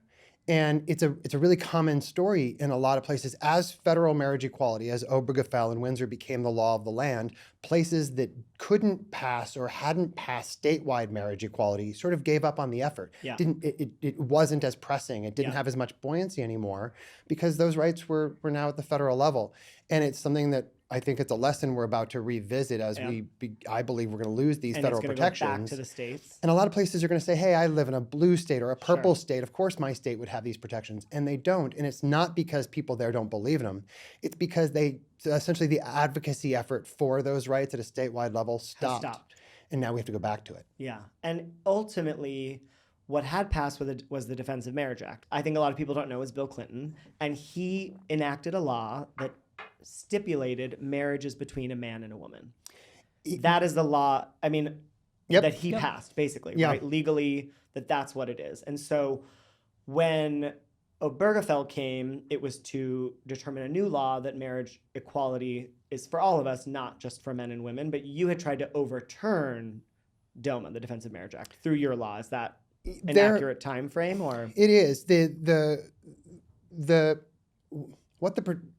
S3: And it's a really common story in a lot of places. As federal marriage equality, as Obergefell and Windsor became the law of the land, places that couldn't pass or hadn't passed statewide marriage equality sort of gave up on the effort.
S2: Yeah.
S3: It wasn't as pressing. It didn't have as much buoyancy anymore because those rights were now at the federal level. And it's something that I think it's a lesson we're about to revisit as I believe we're going to lose these federal protections.
S2: Go back to the states.
S3: And a lot of places are going to say, hey, I live in a blue state or a purple state. Of course, my state would have these protections. And they don't. And it's not because people there don't believe in them. It's because essentially the advocacy effort for those rights at a statewide level stopped. And now we have to go back to it.
S2: Yeah. And ultimately, what had passed was the Defense of Marriage Act. I think a lot of people don't know is Bill Clinton. And he enacted a law that stipulated marriages between a man and a woman. That is the law, that he passed, basically, right? Legally, that's what it is. And so when Obergefell came, it was to determine a new law that marriage equality is for all of us, not just for men and women. But you had tried to overturn DOMA, the Defense of Marriage Act, through your law. Is that an accurate time frame, or?
S3: It is.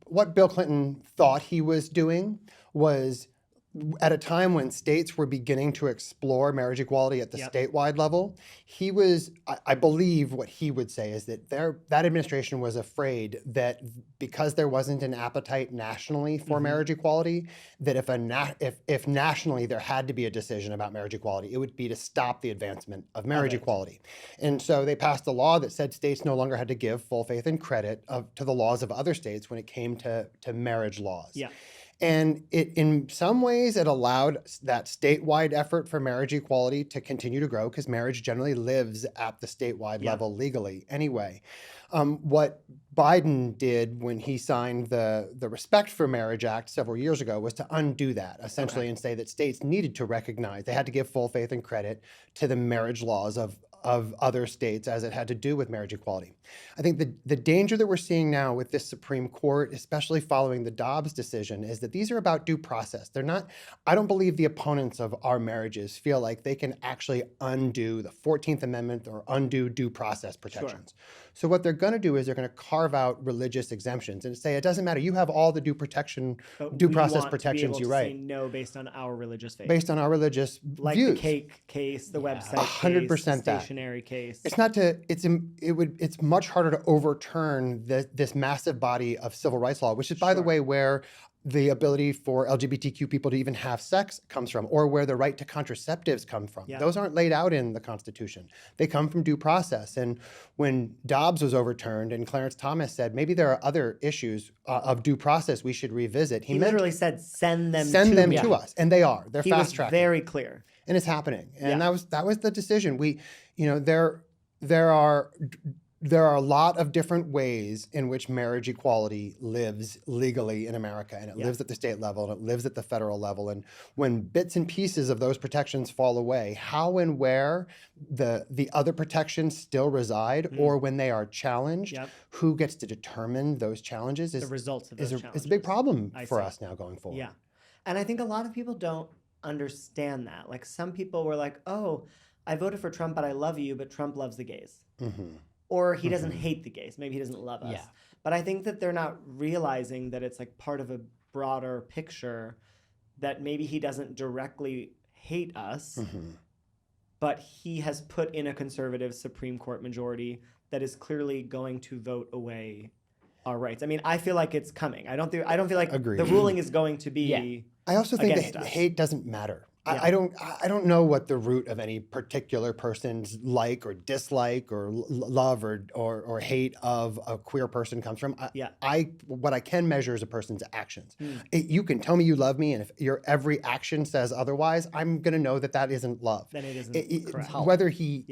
S3: What Bill Clinton thought he was doing was, at a time when states were beginning to explore marriage equality at the statewide level, I believe what he would say is that that administration was afraid that because there wasn't an appetite nationally for marriage equality, that if nationally there had to be a decision about marriage equality, it would be to stop the advancement of marriage equality. And so they passed a law that said states no longer had to give full faith and credit to the laws of other states when it came to marriage laws.
S2: Yeah.
S3: And in some ways, it allowed that statewide effort for marriage equality to continue to grow because marriage generally lives at the statewide level legally anyway. What Biden did when he signed the Respect for Marriage Act several years ago was to undo that, essentially, and say that states needed to recognize, they had to give full faith and credit to the marriage laws of other states as it had to do with marriage equality. I think the danger that we're seeing now with this Supreme Court, especially following the Dobbs decision, is that these are about due process. They're not, I don't believe the opponents of our marriages feel like they can actually undo the 14th Amendment or undo due process protections. Sure. So what they're going to do is they're going to carve out religious exemptions and say, it doesn't matter, you have all the due process protections, you're right.
S2: Say no based on our religious faith.
S3: Based on our religious
S2: like
S3: views.
S2: The cake case, the website
S3: 100%
S2: case, the
S3: that.
S2: stationary case.
S3: It's much harder to overturn this massive body of civil rights law, which is, by the way, where the ability for LGBTQ people to even have sex comes from, or where the right to contraceptives come from. Yeah. Those aren't laid out in the Constitution. They come from due process. And when Dobbs was overturned and Clarence Thomas said, maybe there are other issues of due process we should revisit,
S2: he literally said, send them
S3: to us. And they are. They're fast tracking.
S2: He was very clear.
S3: And it's happening. And that was the decision. There are a lot of different ways in which marriage equality lives legally in America, and it lives at the state level, and it lives at the federal level. And when bits and pieces of those protections fall away, how and where the other protections still reside, or when they are challenged, who gets to determine those challenges is
S2: the results of those challenges.
S3: Is a big problem for us now going forward.
S2: Yeah, and I think a lot of people don't understand that. Like, some people were like, "Oh, I voted for Trump, but I love you, but Trump loves the gays." Mm-hmm. Or he doesn't hate the gays. Maybe he doesn't love us. Yeah. But I think that they're not realizing that it's like part of a broader picture, that maybe he doesn't directly hate us, but he has put in a conservative Supreme Court majority that is clearly going to vote away our rights. I mean, I feel like it's coming. I don't feel like the ruling is going to be
S3: I also think that hate doesn't matter. I don't know what the root of any particular person's like or dislike or love or hate of a queer person comes from. What I can measure is a person's actions. You can tell me you love me, and if your every action says otherwise, I'm going to know that isn't love.
S2: Then it isn't correct.
S3: Whether he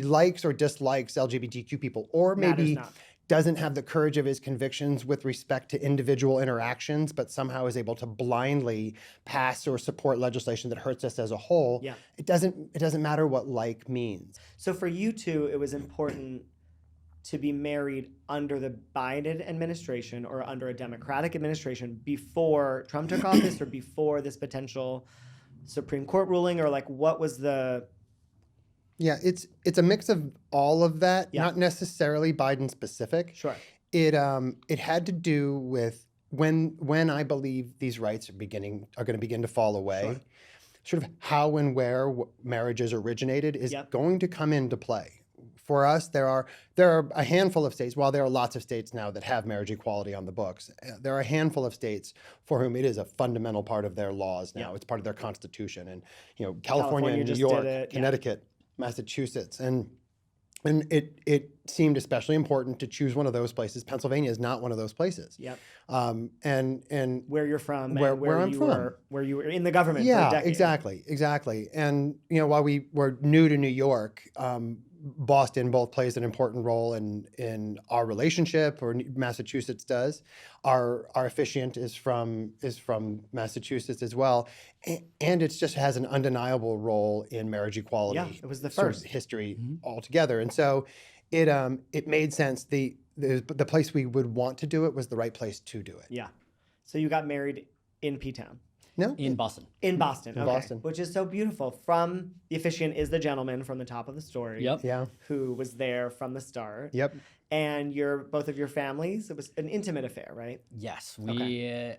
S3: likes or dislikes LGBTQ people, or maybe doesn't have the courage of his convictions with respect to individual interactions, but somehow is able to blindly pass or support legislation that hurts us as a whole.
S2: Yeah.
S3: It doesn't matter what like means.
S2: So for you two, it was important to be married under the Biden administration or under a Democratic administration before Trump took office or before this potential Supreme Court ruling, or like what was the...
S3: Yeah, it's a mix of all of that,
S2: Yeah.
S3: not necessarily Biden specific.
S2: Sure.
S3: It had to do with when I believe these rights are going to begin to fall away.
S2: Sure.
S3: Sort of how and where marriages originated is
S2: Yep.
S3: going to come into play. For us, there are a handful of states. While there are lots of states now that have marriage equality on the books, there are a handful of states for whom it is a fundamental part of their laws now.
S2: Yeah.
S3: It's part of their constitution, and California,
S2: California
S3: New
S2: just
S3: York,
S2: did it, yeah.
S3: Connecticut, Massachusetts, and it seemed especially important to choose one of those places. Pennsylvania is not one of those places.
S2: Yep.
S3: And
S2: Where you're from,
S3: Where-
S2: and
S3: where I'm
S2: you
S3: from.
S2: where you were in the government for a
S3: yeah,
S2: decade.
S3: exactly. And while we were new to New York, Boston both plays an important role in our relationship, or Massachusetts does. Our officiant is from Massachusetts as well, and it just has an undeniable role in marriage equality.
S2: Yeah, it was the
S3: sort of
S2: first.
S3: history altogether, and so it made sense. The place we would want to do it was the right place to do it.
S2: Yeah. So you got married in P-Town.
S3: No,
S4: In Boston.
S2: In Boston.
S3: In
S2: Okay.
S3: Boston.
S2: Which is so beautiful. From the officiant is the gentleman from the top of the story.
S4: Yep.
S3: yeah,
S2: Who was there from the start.
S3: yep.
S2: And both of your families, it was an intimate affair, right?
S4: Yes,
S2: Okay.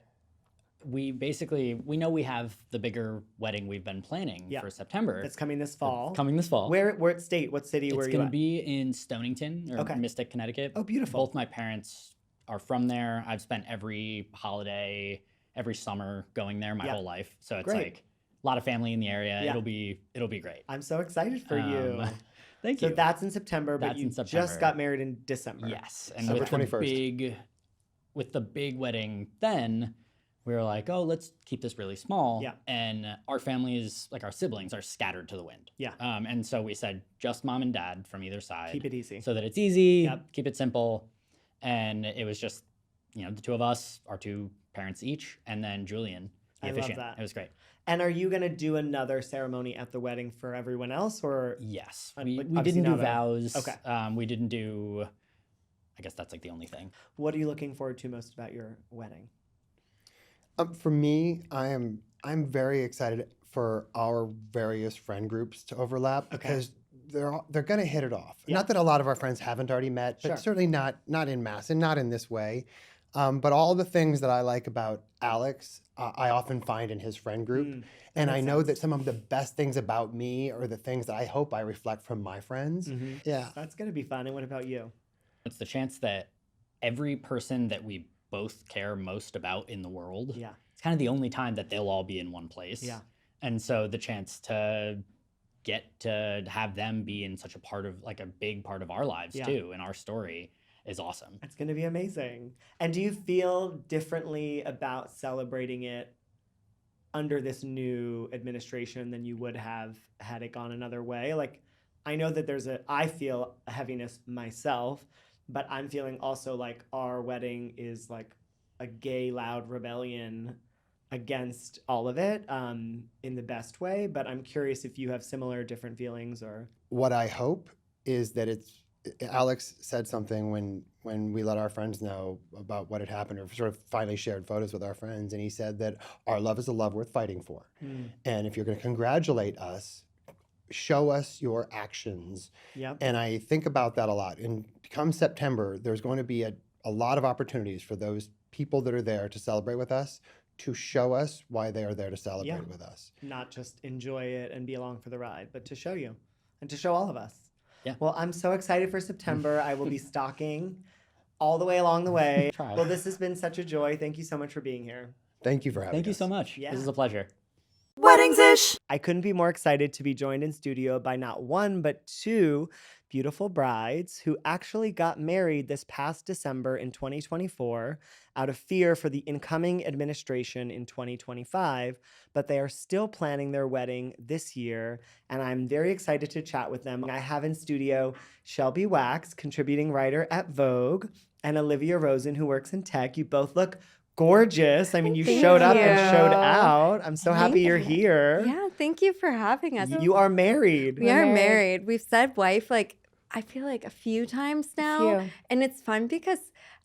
S4: we basically know we have the bigger wedding we've been planning
S2: Yeah.
S4: for September.
S2: It's coming this fall.
S4: Coming this fall.
S2: Where state? What city were
S4: It's
S2: you
S4: going to
S2: at?
S4: be in Stonington or
S2: Okay.
S4: Mystic, Connecticut.
S2: Oh, beautiful.
S4: Both my parents are from there. I've spent every holiday, every summer going there my
S2: Yeah.
S4: whole life. So it's
S2: Great.
S4: like a lot of family in the area.
S2: Yeah.
S4: It'll be great.
S2: I'm so excited for you.
S4: Thank
S2: So
S4: you.
S2: that's in September, but
S4: That's
S2: you
S4: in September.
S2: just got married in December.
S4: Yes, and
S3: December
S4: with
S3: 21st.
S4: the big wedding, then we were like, oh, let's keep this really small.
S2: Yeah.
S4: And our families, like our siblings, are scattered to the wind.
S2: Yeah.
S4: And so we said just mom and dad from either side.
S2: Keep it easy.
S4: So that it's easy.
S2: Yep.
S4: Keep it simple. And it was just, the two of us, our two parents each, and then Julian, the
S2: I love
S4: officiant.
S2: that.
S4: It was great.
S2: And are you going to do another ceremony at the wedding for everyone else, or
S4: Yes.
S2: Like,
S4: We
S2: obviously
S4: didn't do
S2: now that-
S4: vows.
S2: Okay.
S4: We didn't do. I guess that's like the only thing.
S2: what are you looking forward to most about your wedding?
S3: For me, I'm very excited for our various friend groups to overlap because they're going to hit it off.
S2: Yeah.
S3: Not that a lot of our friends haven't already met, but
S2: Sure.
S3: certainly not in mass and not in this way. But all the things that I like about Alex, I often find in his friend group. And I
S2: makes
S3: know
S2: sense.
S3: that some of the best things about me are the things that I hope I reflect from my friends.
S2: Mhm.
S3: Yeah.
S2: That's going to be fun. And what about you?
S4: It's the chance that every person that we both care most about in the world,
S2: Yeah.
S4: it's kind of the only time that they'll all be in one place.
S2: Yeah.
S4: And so the chance to get to have them be in such a part of, like a big part of our lives
S2: Yeah.
S4: too, in our story, is awesome.
S2: It's going to be amazing. And do you feel differently about celebrating it under this new administration than you would have had it gone another way? Like, I know that I feel a heaviness myself, but I'm feeling also like our wedding is like a gay, loud rebellion against all of it in the best way. But I'm curious if you have similar, different feelings or...
S3: What I hope is that Alex said something when we let our friends know about what had happened, or sort of finally shared photos with our friends, and he said that our love is a love worth fighting for. And if you're going to congratulate us, show us your actions.
S2: Yep.
S3: And I think about that a lot. And come September, there's going to be a lot of opportunities for those people that are there to celebrate with us to show us why they are there to celebrate with us.
S2: Not just enjoy it and be along for the ride, but to show you and to show all of us.
S4: Yeah.
S2: Well, I'm so excited for September. I will be stalking all the way along the way.
S4: Try.
S2: Well, this has been such a joy. Thank you so much for being here.
S3: Thank you for having us.
S4: Thank you so much.
S2: Yeah.
S4: This is a pleasure.
S1: Wedding weddings-ish.
S2: I couldn't be more excited to be joined in studio by not one, but two beautiful brides who actually got married this past December in 2024 out of fear for the incoming administration in 2025, but they are still planning their wedding this year, and I'm very excited to chat with them. I have in studio Shelby Wax, contributing writer at Vogue, and Olivia Rosen, who works in tech. You both look gorgeous. I mean, you showed up and showed out. I'm so happy you're here.
S5: Yeah, thank you for having us.
S2: You are married.
S5: We are married. We've said wife I feel like a few times now. And it's fun because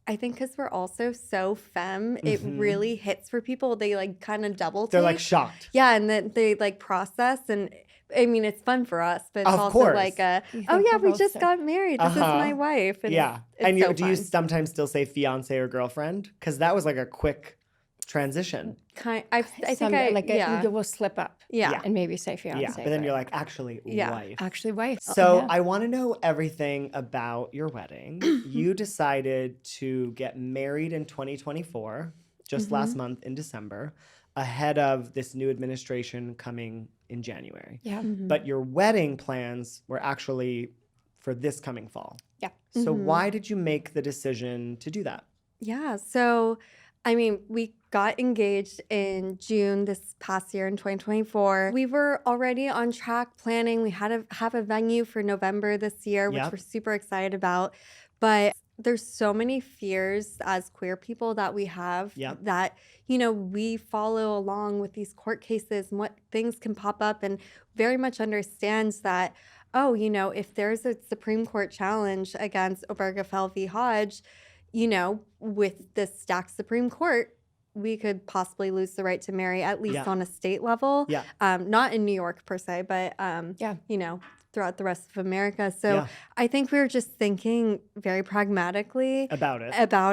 S5: I think because we're also so femme, it really hits for people. They like kind of double take.
S2: They're like shocked.
S5: Yeah, and then they like process. And I mean, it's fun for us, but it's
S2: Of
S5: also
S2: course.
S5: like we just got married. This is my wife. And
S2: Yeah.
S5: it's
S2: And
S5: so
S2: do you
S5: fun.
S2: sometimes still say fiance or girlfriend? Because that was like a quick transition.
S5: I think
S6: you will slip up.
S5: Yeah.
S6: And maybe say fiance.
S2: Yeah. But then you're like, actually, wife.
S6: Actually wife.
S2: So I want to know everything about your wedding. You decided to get married in 2024, just last month in December, ahead of this new administration coming in January.
S6: Yeah.
S2: But your wedding plans were actually for this coming fall.
S6: Yeah.
S2: So why did you make the decision to do that?
S5: Yeah. So, I mean, we got engaged in June this past year in 2024. We were already on track planning. We had to have a venue for November this year, which we're super excited about. But there's so many fears as queer people that we have that, we follow along with these court cases and what things can pop up, and very much understands that, if there's a Supreme Court challenge against Obergefell v. Hodge, with the stacked Supreme Court, we could possibly lose the right to marry, at least on a state level.
S2: Yeah.
S5: Not in New York per se, but, throughout the rest of America. So I think we were just thinking very pragmatically
S2: About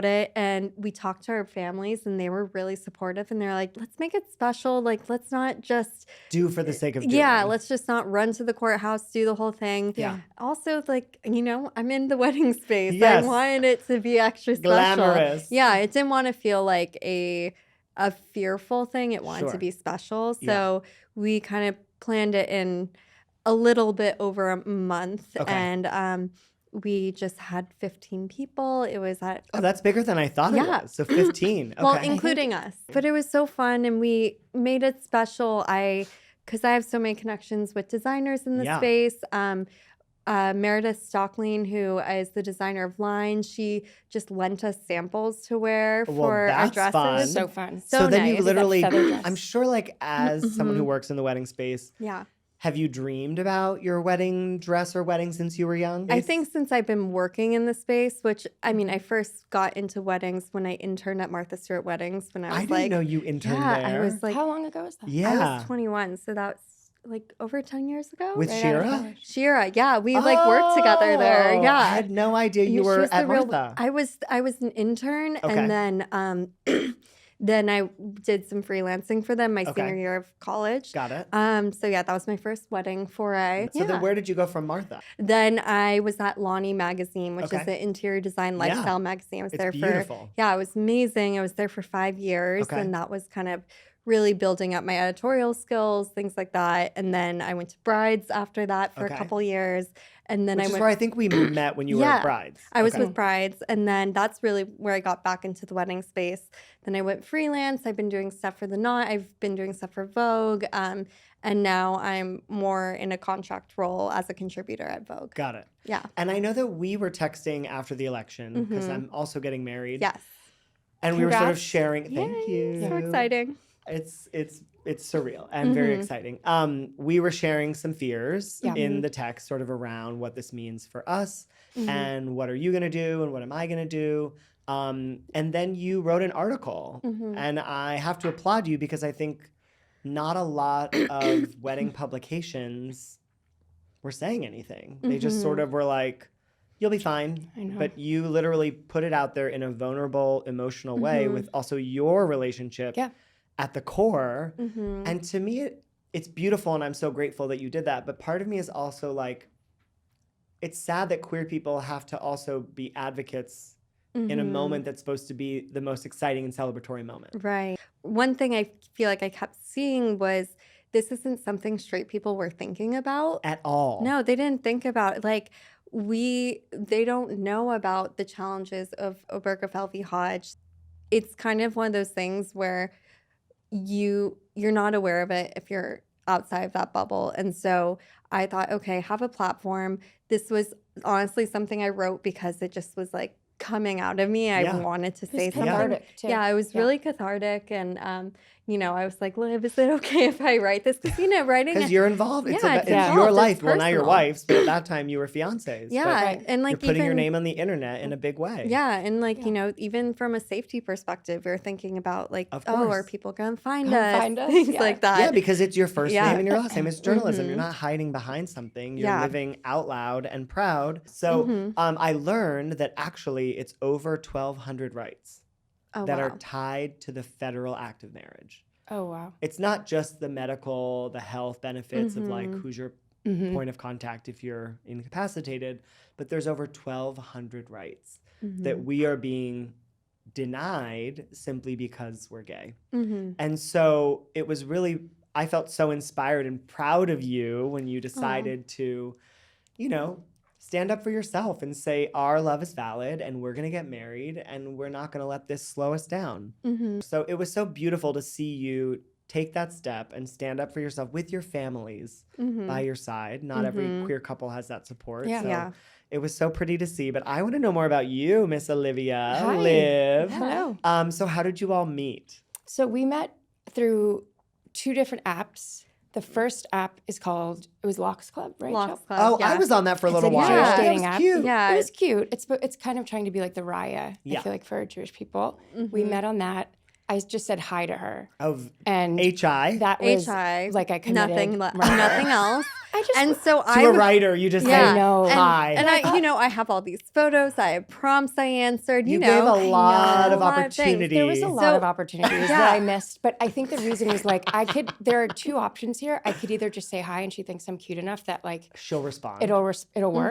S2: it.
S5: And we talked to our families, and they were really supportive. And they're like, let's make it special. Like, let's not just
S2: do for the sake of doing.
S5: Yeah, let's just not run to the courthouse, do the whole thing.
S2: Yeah.
S5: Also, like, I'm in the wedding space.
S2: Yes.
S5: I wanted it to be extra special.
S2: Glamorous.
S5: Yeah, it didn't want to feel like a fearful thing. It wanted to be special. So we kind of planned it in a little bit over a month.
S2: Okay.
S5: And we just had 15 people. It was at
S2: that's bigger than I thought it was. So 15. Okay.
S5: well, including us. But it was so fun, and we made it special. Because I have so many connections with designers in the space. Meredith Stockling, who is the designer of Line, she just lent us samples to wear for our
S2: that's
S5: dresses.
S2: fun.
S6: So fun.
S5: So
S2: then
S5: nice.
S2: you literally,
S6: That feather dress.
S2: I'm sure like as someone who works in the wedding space, have you dreamed about your wedding dress or wedding since you were young?
S5: I think since I've been working in the space, which, I mean, I first got into weddings when I interned at Martha Stewart Weddings when I was
S2: didn't know you interned there.
S5: I was like,
S6: how long ago was that?
S2: Yeah.
S5: I was 21, so that's like over 10 years ago.
S2: With
S6: Right out of
S2: Shira?
S6: college.
S5: Shira, yeah, we like worked together there.
S2: Oh,
S5: Yeah,
S2: I had no idea you
S5: She
S2: were
S5: was
S2: at
S5: the real-
S2: Martha.
S5: I was an intern,
S2: Okay.
S5: and then then I did some freelancing for them my
S2: Okay.
S5: senior year of college.
S2: Got it.
S5: So yeah, that was my first wedding foray.
S2: So then where did you go from Martha?
S5: Then I was at Lonnie Magazine, which is
S2: Okay.
S5: the interior design lifestyle magazine. I was
S2: It's
S5: there
S2: beautiful.
S5: it was amazing. I was there for 5 years,
S2: Okay.
S5: and that was kind of really building up my editorial skills, things like that. And then I went to Brides after that for
S2: Okay.
S5: a couple years. And then
S2: Which
S5: I
S2: is
S5: went
S2: where I think we met when you were at Brides.
S5: I was
S2: Okay.
S5: with Brides, and then that's really where I got back into the wedding space. Then I went freelance. I've been doing stuff for The Knot. I've been doing stuff for Vogue. And now I'm more in a contract role as a contributor at Vogue.
S2: Got it.
S5: Yeah.
S2: And I know that we were texting after the election because I'm also getting married.
S5: Yes.
S2: And we were sort of
S6: Congrats.
S2: sharing. Thank you.
S5: So exciting.
S2: It's surreal and very exciting. We were sharing some fears in the text sort of around what this means for us and what are you going to do and what am I going to do. And then you wrote an article and I have to applaud you because I think not a lot of wedding publications were saying anything. They just sort of were like, you'll be fine.
S6: I know.
S2: But you literally put it out there in a vulnerable, emotional way with also your relationship at the core. And to me, it's beautiful and I'm so grateful that you did that. But part of me is also like, it's sad that queer people have to also be advocates in a moment that's supposed to be the most exciting and celebratory moment.
S5: Right. One thing I feel like I kept seeing was this isn't something straight people were thinking about.
S2: At all.
S5: No, they didn't think about like they don't know about the challenges of Obergefell Hodge. It's kind of one of those things where you're not aware of it if you're outside of that bubble. And so I thought, okay, have a platform. This was honestly something I wrote because it just was like coming out of me. I wanted to say something.
S6: Cathartic, too.
S5: Yeah, it was really cathartic. And, I was like, Liv, is it okay if I write this? Because, writing
S2: Because you're involved. It's
S5: it's
S2: your
S5: involved.
S2: life.
S5: It's
S2: Well, now your
S5: personal.
S2: wife's, but at that time you were fiancés.
S5: Yeah.
S6: Right.
S5: And like
S2: you're putting your
S5: even-
S2: name on the internet in a big way.
S5: Yeah, and like even from a safety perspective, we're thinking about like,
S2: Of
S5: are
S2: course.
S5: people gonna find
S6: Come
S5: us?
S6: find us,
S5: Things
S6: yeah.
S5: like that.
S2: Yeah, because it's your first
S5: Yeah.
S2: name and your last name. It's journalism. You're
S5: Mhm.
S2: not hiding behind something. You're
S5: Yeah.
S2: living out loud and proud. So
S5: Mhm.
S2: I learned that actually it's over 1,200 rights
S5: Oh,
S2: that
S5: wow.
S2: are tied to the federal act of marriage.
S6: Oh, wow.
S2: It's not just the medical, the health benefits of like
S5: Mhm.
S2: who's your
S6: Mhm.
S2: point of contact if you're incapacitated, but there's over 1,200 rights
S5: Mm-hmm.
S2: that we are being denied simply because we're gay.
S5: Mm-hmm.
S2: And so it was really, I felt so inspired and proud of you when you decided to, stand up for yourself and say, our love is valid and we're going to get married and we're not going to let this slow us down.
S5: Mm-hmm.
S2: So it was so beautiful to see you take that step and stand up for yourself with your families
S5: Mm-hmm.
S2: by your side. Not every
S5: Mhm.
S2: queer couple has that support.
S6: Yeah.
S2: So
S5: Yeah.
S2: it was so pretty to see. But I want to know more about you, Miss Olivia.
S6: Hi.
S2: Liv.
S6: Hello.
S2: So how did you all meet?
S6: So we met through 2 different apps. The first app is called, it was Locks Club, right?
S5: Locks
S6: Shel?
S5: Club.
S2: Oh,
S5: yeah.
S2: I was on that for a
S6: It's
S2: little
S6: a
S2: while.
S5: Jewish
S2: That
S6: dating
S2: was
S6: app.
S2: cute.
S5: Yeah.
S6: It was cute. It's kind of trying to be like the Raya,
S2: Yeah.
S6: I feel like, for Jewish people. We
S5: Mhm.
S6: met on that. I just said hi to her.
S2: Of
S6: And
S2: HI.
S6: that was
S5: HI.
S6: like I committed.
S5: Nothing,
S6: right.
S5: nothing else.
S6: I just,
S5: And so
S2: to
S5: I
S2: a
S5: would-
S2: writer, you just
S5: Yeah.
S2: say
S6: know.
S2: hi.
S5: And I have all these photos. I have prompts I answered.
S2: You
S5: know,
S2: gave a lot of
S5: a lot of things.
S2: opportunity.
S6: There was a lot
S5: So-
S6: of opportunities
S5: Yeah.
S6: that I missed, but I think the reason was like there are 2 options here. I could either just say hi and she thinks I'm cute enough that like
S2: She'll respond.
S6: it'll work,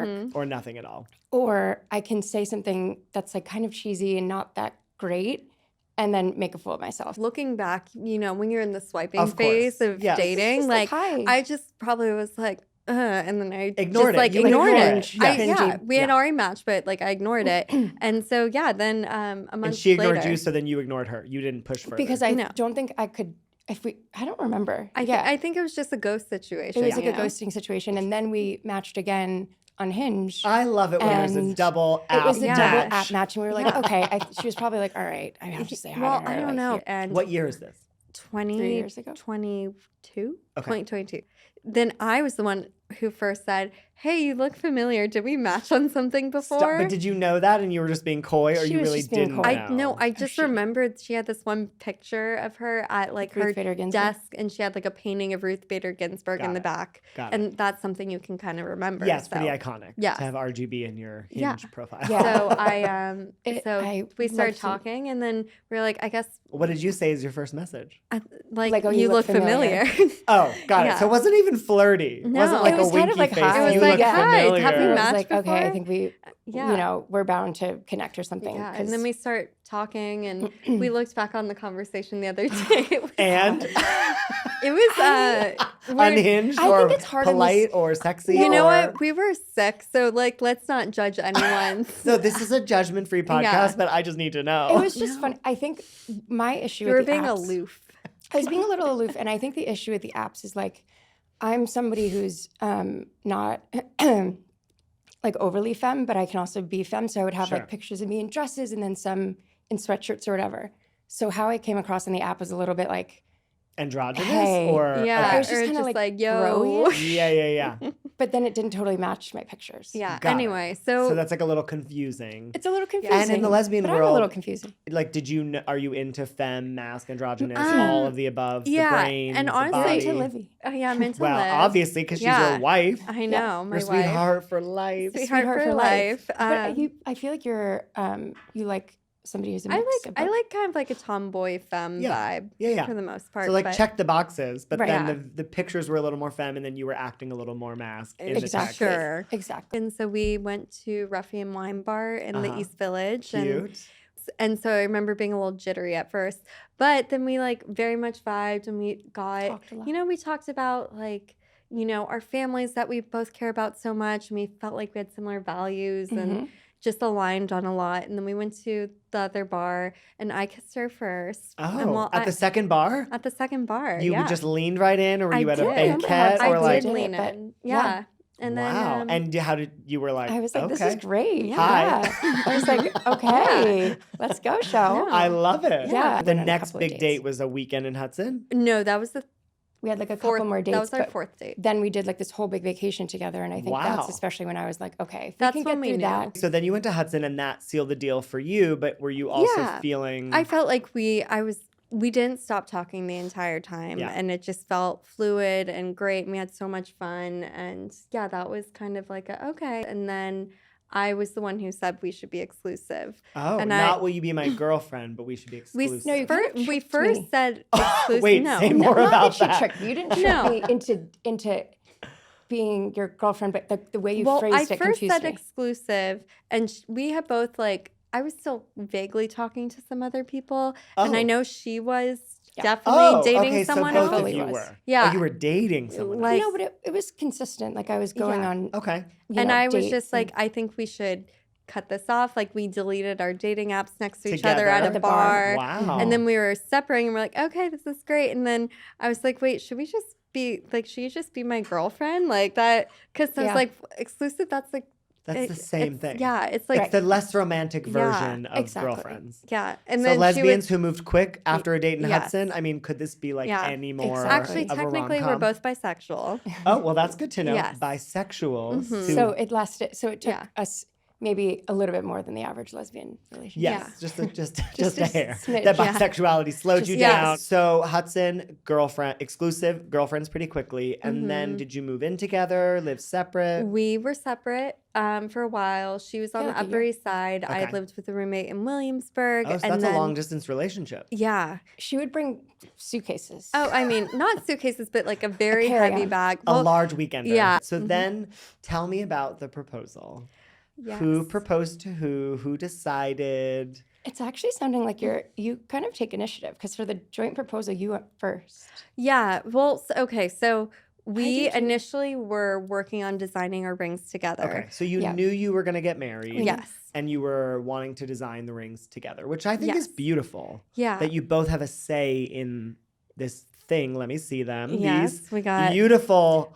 S5: Mhm.
S2: or nothing at all.
S6: or I can say something that's like kind of cheesy and not that great and then make a fool of myself.
S5: Looking back, when you're in the swiping
S2: Of
S5: phase
S2: course.
S5: of
S2: Yes.
S5: dating,
S6: Just
S5: like
S6: hi.
S5: I just probably was like, and then I
S2: Ignored
S5: just
S2: it.
S5: like
S2: You
S5: ignored
S2: ignored
S5: it.
S2: it. Yeah.
S5: We had
S2: Yeah.
S5: already matched, but like I ignored it. And so then a month
S2: And she ignored
S5: later,
S2: you, so then you ignored her. You didn't push further.
S6: because I
S5: No.
S6: don't think I could I don't remember.
S5: I think it was just a ghost situation.
S6: it was like
S5: you
S6: a
S5: know?
S6: ghosting situation, and then we matched again on Hinge.
S2: I love it when there's a
S6: And
S2: double app
S6: It was a
S5: Yeah.
S6: double
S2: match.
S6: app match, and we were like,
S5: Yeah.
S6: okay. She was probably like, all right, I have to say hi
S5: Well,
S6: to her.
S5: I don't
S6: like,
S5: know.
S6: here.
S5: And
S2: What year is this?
S6: 3 years ago?
S5: 2022?
S2: Okay.
S5: 2022. Then I was the one who first said, hey, you look familiar. Did we match on something before?
S2: Stop. But did you know that and you were just being coy, or
S6: She
S2: you
S6: was
S2: really
S6: just being
S2: didn't
S6: coy.
S2: know?
S5: I just
S6: shit.
S5: remembered she had this one picture of her at like
S6: Ruth
S5: her
S6: Bader Ginsburg?
S5: desk, and she had like a painting of Ruth Bader Ginsburg
S2: Got
S5: in the
S2: it.
S5: back.
S2: Got it.
S5: And that's something you can kind of remember.
S2: Yeah, it's pretty
S5: so.
S2: iconic
S5: Yes.
S2: to have RGB in your Hinge
S5: Yeah.
S2: profile.
S6: Yeah.
S5: So
S6: I
S5: we started
S6: loved to-
S5: talking, and then we are like, I guess
S2: What did you say as your first message?
S5: like
S6: oh,
S5: you look familiar.
S2: Oh, got it.
S5: Yeah.
S2: So it wasn't even flirty. It wasn't
S5: No.
S2: like
S6: It was
S2: a
S6: kind
S2: winky
S6: of like
S2: face.
S6: hi.
S5: It was
S2: you
S5: like,
S2: look
S5: hi,
S2: familiar.
S5: have we
S6: I was
S5: matched
S6: like, okay, I
S5: before?
S6: think we,
S5: Yeah.
S6: we're bound to connect or something.
S5: Yeah,
S6: 'cause-
S5: and then we start talking, and we looked back on the conversation the other day. It was,
S2: And
S5: it was weird.
S2: unhinged
S6: I
S2: or
S6: think it's hard on
S2: polite
S6: this-
S2: or sexy.
S5: You know
S2: or...
S5: what? We were sick, so like, let's not judge anyone.
S2: So this is a judgment-free podcast,
S5: Yeah.
S2: but I just need to know.
S6: It was just fun. I think my issue
S5: you were
S6: with the
S5: being
S6: apps,
S5: aloof.
S6: I was being a little aloof, and I think the issue with the apps is like, I'm somebody who's not like overly femme, but I can also be femme. So I would have
S2: Sure.
S6: like pictures of me in dresses and then some in sweatshirts or whatever. So how I came across on the app was a little bit like,
S2: Androgynous
S6: Hey.
S2: or
S5: Yeah,
S6: I was just
S5: or
S6: kinda,
S5: just
S6: like,
S5: like, yo.
S6: bro-ish.
S2: yeah.
S6: but then it didn't totally match my pictures.
S5: Yeah.
S2: Got it.
S5: Anyway,
S2: So
S5: so
S2: that's like a little confusing.
S6: It's a little confusing.
S2: And in the lesbian
S6: but
S2: world,
S6: I'm a little confusing.
S2: like, are you into femme, mask, androgynous,
S5: Um,
S2: all of the above?
S5: yeah,
S2: the brain,
S5: and
S2: the
S5: honestly-
S2: body?
S6: To Livy.
S5: oh yeah, I'm into
S2: Well,
S5: Liv.
S2: obviously, because she's
S5: Yeah.
S2: your wife.
S5: I know my
S2: Your
S5: wife.
S2: sweetheart for life.
S5: Sweetheart for life.
S6: But I feel like you're you like somebody who's a mix of
S5: I
S6: both.
S5: like kind of like a tomboy femme
S2: Yeah.
S5: vibe.
S2: Yeah.
S5: For the most part.
S2: So like
S5: but
S2: check the boxes, but
S6: Right.
S2: then
S5: Yeah.
S2: the pictures were a little more femme, and then you were acting a little more mask in the text.
S6: Exactly.
S5: Sure.
S6: Exactly.
S5: And so we went to Ruffian Wine Bar in the
S2: Uh-huh.
S5: East Village. And
S2: Cute.
S5: And so I remember being a little jittery at first, but then we like very much vibed and we got,
S6: Talked a lot.
S5: we talked about like, our families that we both care about so much. And we felt like we had similar values and just aligned on a lot. And then we went to the other bar and I kissed her first. And
S2: Oh, at the second bar?
S5: At the second bar.
S2: You
S5: yeah.
S2: just leaned right in, or were you at a
S5: did.
S2: banquet?
S5: I
S2: Or like,
S5: did lean
S6: but-
S5: in.
S6: yeah.
S5: Yeah. And
S2: wow.
S5: then
S2: And how did you were like?
S6: I was like,
S2: okay.
S6: this is great.
S2: Hi.
S6: Yeah. I was like, okay, let's go, show.
S2: I love it.
S6: Yeah.
S2: The
S6: Went on a
S2: next
S6: couple of
S2: big
S6: dates.
S2: date was a weekend in Hudson.
S5: no, that was the
S6: We had like a
S5: fourth.
S6: couple more dates.
S5: That was our
S6: but
S5: fourth date.
S6: Then we did like this whole big vacation together. And I think
S2: Wow.
S6: that's especially when I was like, okay, if
S5: That's
S6: we can
S5: when
S6: get
S5: we
S6: through
S5: knew.
S6: that.
S2: So then you went to Hudson, and that sealed the deal for you. But were you also
S5: Yeah.
S2: feeling?
S5: I felt like we didn't stop talking the entire time,
S2: Yeah.
S5: and it just felt fluid and great. And we had so much fun, and yeah, that was kind of like okay. And then I was the one who said we should be exclusive.
S2: Oh,
S5: and
S2: not will you be my girlfriend, but we should be
S5: We
S2: exclusive.
S6: No, you kind of
S5: we
S6: tricked
S5: first
S6: me.
S5: said
S2: Oh,
S5: exclusive.
S2: wait,
S5: no,
S2: say
S5: no.
S2: more
S6: Not
S2: about
S6: that you
S2: that.
S6: tricked me. You didn't trick
S5: No.
S6: me into being your girlfriend, but the way you
S5: Well,
S6: phrased
S5: I
S6: it
S5: first
S6: confused
S5: said
S6: me.
S5: exclusive, and we had both like I was still vaguely talking to some other people, and I
S2: Oh.
S5: know she was
S6: Yeah.
S5: definitely dating
S2: okay,
S5: someone
S2: so both
S5: else.
S2: of you
S6: was.
S2: were.
S5: Yeah.
S2: Oh, you were dating someone.
S5: Like-
S6: No, but it was consistent. Like I was going
S5: Yeah.
S6: on,
S2: Okay.
S5: And I was
S6: dates
S5: just like,
S6: and-
S5: I think we should cut this off. Like we deleted our dating apps next to each other
S2: Together?
S5: at
S6: At
S5: a
S6: the bar.
S5: bar.
S2: Wow.
S5: And then we were separating and we're like, okay, this is great. And then I was like, wait, should we just be like, should you just be my girlfriend? Like that? Because I was
S6: Yeah.
S5: like, exclusive, that's like,
S2: That's the same
S5: it's-
S2: thing.
S5: Yeah. It's like,
S2: It's the less romantic
S5: Yeah,
S2: version of
S6: exactly.
S2: girlfriends.
S5: yeah. And
S2: So
S5: then
S2: lesbians
S5: she
S2: who moved quick after a date in
S5: Yes.
S2: Hudson, I mean, could this be like
S5: Yeah,
S2: any more
S6: exactly.
S5: actually,
S2: of a
S5: technically, we're
S2: rom-com?
S5: both bisexual.
S2: Oh, well, that's good to know.
S5: Yes.
S2: Bisexuals.
S5: Mhm.
S2: who-
S6: So it lasted. So it took
S5: Yeah.
S6: us maybe a little bit more than the average lesbian relationship.
S2: Yes,
S5: Yeah.
S2: just
S6: Just
S2: a
S6: a
S2: hair.
S6: smidge.
S2: That
S5: Yeah.
S2: bisexuality slowed
S6: Just-
S2: you
S5: yes.
S2: down. So Hudson, girlfriend, exclusive girlfriends pretty quickly. And then
S5: Mhm.
S2: did you move in together, live separate?
S5: We were separate for a while. She was on
S6: Yeah,
S5: the
S6: like a
S5: Upper
S6: year.
S5: East Side. I
S2: Okay.
S5: lived with a roommate in Williamsburg.
S2: Oh, so
S5: and
S2: that's
S5: then,
S2: a long distance relationship.
S5: Yeah.
S6: She would bring suitcases.
S5: Oh, I mean, not suitcases, but like a very heavy
S6: carry-on.
S5: bag.
S2: A
S5: Well,
S2: large weekender.
S5: yeah.
S2: So
S5: Mhm.
S2: then tell me about the proposal. Who
S5: yes.
S2: proposed to who? Who decided?
S6: It's actually sounding like you kind of take initiative because for the joint proposal you went first.
S5: Yeah. Well, okay. So we
S6: did too.
S5: initially were working on designing our rings together.
S2: Okay. So you
S6: Yeah.
S2: knew you were going to get married.
S5: Yes.
S2: And you were wanting to design the rings together, which I think is
S5: Yes.
S2: beautiful.
S5: Yeah.
S2: That you both have a say in this thing. Let me see them.
S5: Yes.
S2: These
S5: We got.
S2: beautiful.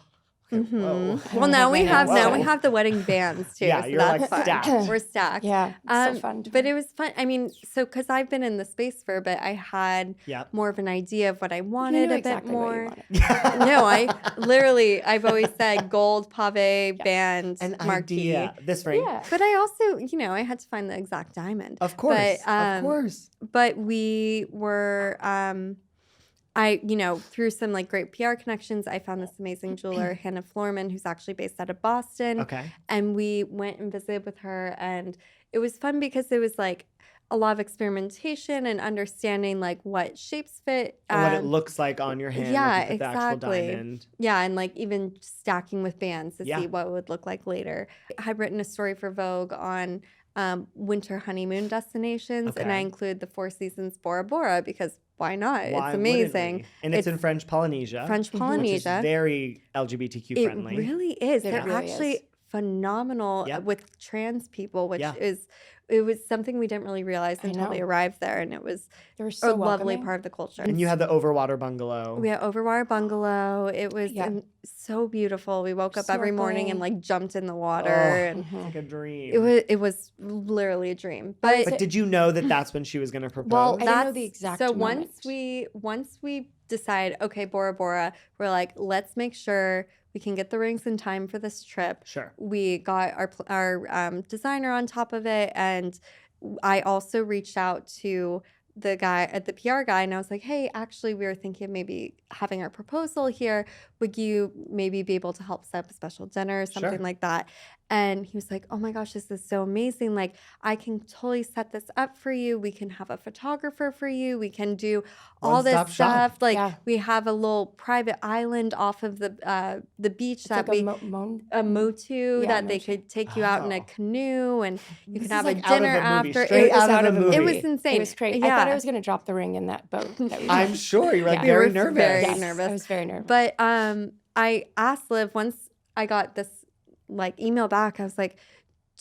S2: Okay,
S5: Mhm.
S2: whoa.
S6: I
S5: Well,
S6: don't
S5: now
S6: have
S5: we
S6: my
S5: have
S6: hands.
S5: the wedding bands too.
S2: Yeah,
S5: so
S2: you're,
S5: that's
S2: like,
S5: fun.
S2: stacked.
S5: We're stacked.
S6: Yeah, it's so fun.
S5: But it was fun. I mean, so because I've been in the space for a bit, I had
S2: Yep.
S5: more of an idea of what I
S6: you
S5: wanted
S6: knew
S5: a
S6: exactly
S5: bit
S6: what you
S5: more.
S6: wanted.
S5: No, I've always said gold pave band
S2: An
S5: marquee.
S2: idea. This ring.
S6: Yeah.
S5: But I also, I had to find the exact diamond.
S2: Of course.
S5: But,
S2: Of course.
S5: But we were, through some like great PR connections, I found this amazing jeweler, Hannah Florman, who's actually based out of Boston.
S2: Okay.
S5: And we went and visited with her, and it was fun because it was like a lot of experimentation and understanding like what shapes fit.
S2: And what it looks like on your hand.
S5: yeah,
S2: if you put the actual
S5: exactly.
S2: diamond.
S5: Yeah, and like even stacking with bands to
S2: Yeah.
S5: see what it would look like later. I had written a story for Vogue on winter honeymoon destinations, and I
S2: Okay.
S5: include the Four Seasons Bora Bora because why not?
S2: Why
S5: It's
S2: wouldn't
S5: amazing.
S2: we? And it's in French Polynesia.
S5: French
S2: Which is
S5: Polynesia.
S2: very LGBTQ
S5: It
S2: friendly.
S5: really is.
S6: It
S5: They're
S6: really
S5: actually
S6: is.
S5: phenomenal
S2: Yep.
S5: with trans people, which
S2: Yeah.
S5: it was something we didn't really realize
S6: I
S5: until we
S6: know.
S5: arrived there, and it was
S6: They were
S5: a
S6: so
S5: lovely
S6: welcoming.
S5: part of the culture.
S2: And you had the overwater bungalow.
S5: We had Overwater Bungalow. It was
S6: Yeah.
S5: so beautiful. We woke up every morning and
S6: Snorkeling.
S5: like jumped in the water,
S2: Oh,
S5: and
S6: Mhm.
S2: like a dream.
S5: it was literally a dream. But,
S2: But did you know that that's when she was going to propose?
S5: well,
S6: I didn't know
S5: that's
S6: the exact
S5: so
S6: moment.
S5: once we decide, okay, Bora Bora, we're like, let's make sure we can get the rings in time for this trip.
S2: Sure.
S5: We got our designer on top of it, and I also reached out to the guy at the PR guy, and I was like, hey, actually, we were thinking of maybe having our proposal here. would you maybe be able to help set up a special dinner or something
S2: Sure.
S5: like that? And he was like, oh my gosh, this is so amazing. Like, I can totally set this up for you. We can have a photographer for you. We can do all this
S2: One-stop shop.
S5: stuff. Like,
S6: Yeah.
S5: we have a little private island off of the beach
S6: It's
S5: that
S6: like
S5: we a motu
S6: Yeah,
S5: that they
S6: motu.
S5: could take you out in a
S2: Oh.
S5: canoe, and you
S2: This
S5: can
S2: is
S5: have
S2: like
S5: a
S2: out of
S5: dinner
S2: a movie,
S5: after.
S2: straight
S5: It was
S2: out of a movie.
S5: It was insane.
S6: It was great.
S5: Yeah.
S6: I thought I was going to drop the ring in that boat. That we
S2: I'm
S6: did.
S2: sure you were like
S6: Yeah.
S5: We
S2: very
S5: were
S2: nervous.
S5: very
S6: Yes,
S5: nervous.
S6: I was very nervous.
S5: But I asked Liv once I got this like email back. I was like,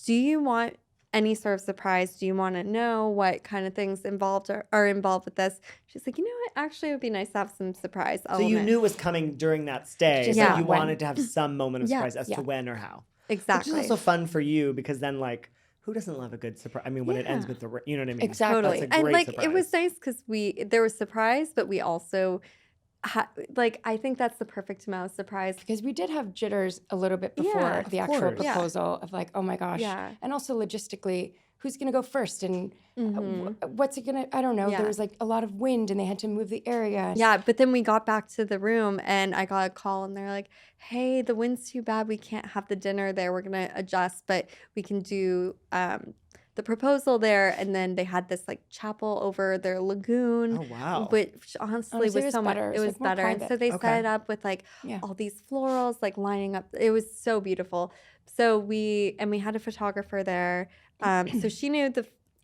S5: "Do you want any sort of surprise? Do you want to know what kind of things are involved with this?" She's like, "You know what? Actually, it would be nice to have some surprise
S2: So you
S5: element."
S2: knew it was coming during that stay.
S6: Just
S2: So
S5: Yeah.
S2: you
S6: when.
S2: wanted to have some moment of
S5: Yeah.
S2: surprise as
S6: Yeah.
S2: to when or how.
S5: Exactly.
S2: Which is also fun for you because then like who doesn't love a good surprise? I mean, when it ends
S5: Yeah.
S2: with the you know what I mean?
S6: Exactly.
S5: Totally.
S2: That's a
S5: And
S2: great
S5: like it was
S2: surprise.
S5: nice because there was surprise, but we also like I think that's the perfect amount of surprise.
S6: Because we did have jitters a little bit before
S5: Yeah,
S6: the
S2: of
S6: actual
S2: course.
S5: Yeah.
S6: proposal of like, oh my gosh.
S5: Yeah.
S6: And also logistically, who's going to go first? And
S5: Mhm.
S6: what's it going to, I don't know.
S5: Yeah.
S6: There was like a lot of wind and they had to move the area.
S5: Yeah, but then we got back to the room and I got a call and they're like, "Hey, the wind's too bad. We can't have the dinner there. We're gonna adjust, but we can do the proposal there." And then they had this like chapel over their lagoon,
S2: Oh wow.
S5: which honestly
S6: Honestly,
S5: was so much.
S6: better.
S5: It
S6: It was,
S5: was
S6: like, more
S5: better, and
S6: private.
S5: so they
S2: Okay.
S5: set it up with like
S6: Yeah.
S5: all these florals like lining up. It was so beautiful. So we had a photographer there. So she knew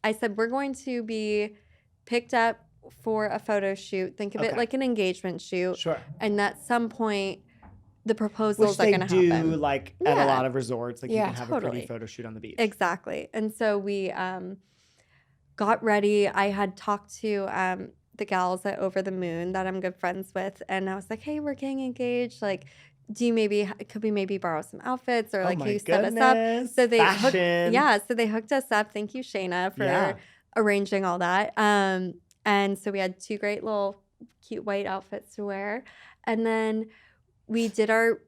S5: I said we're going to be picked up for a photo shoot. Think of it
S2: Okay.
S5: like an engagement shoot,
S2: Sure.
S5: and at some point the
S2: Which
S5: proposals are
S2: they
S5: going to
S2: do
S5: happen.
S2: like at a
S5: Yeah.
S2: lot of resorts. Like you
S6: Yeah,
S2: can have a
S5: totally.
S2: pretty photo shoot on the beach.
S5: Exactly. And so we got ready. I had talked to the gals at Over the Moon that I'm good friends with, and I was like, "Hey, we're getting engaged. Like, could we maybe borrow some outfits or
S2: Oh
S5: like
S2: my
S5: can you set us up?"
S2: goodness.
S5: So they
S2: Fashion.
S5: hooked us up. Thank you, Shayna, for
S2: Yeah.
S5: arranging all that. And so we had two great little cute white outfits to wear, and then we did our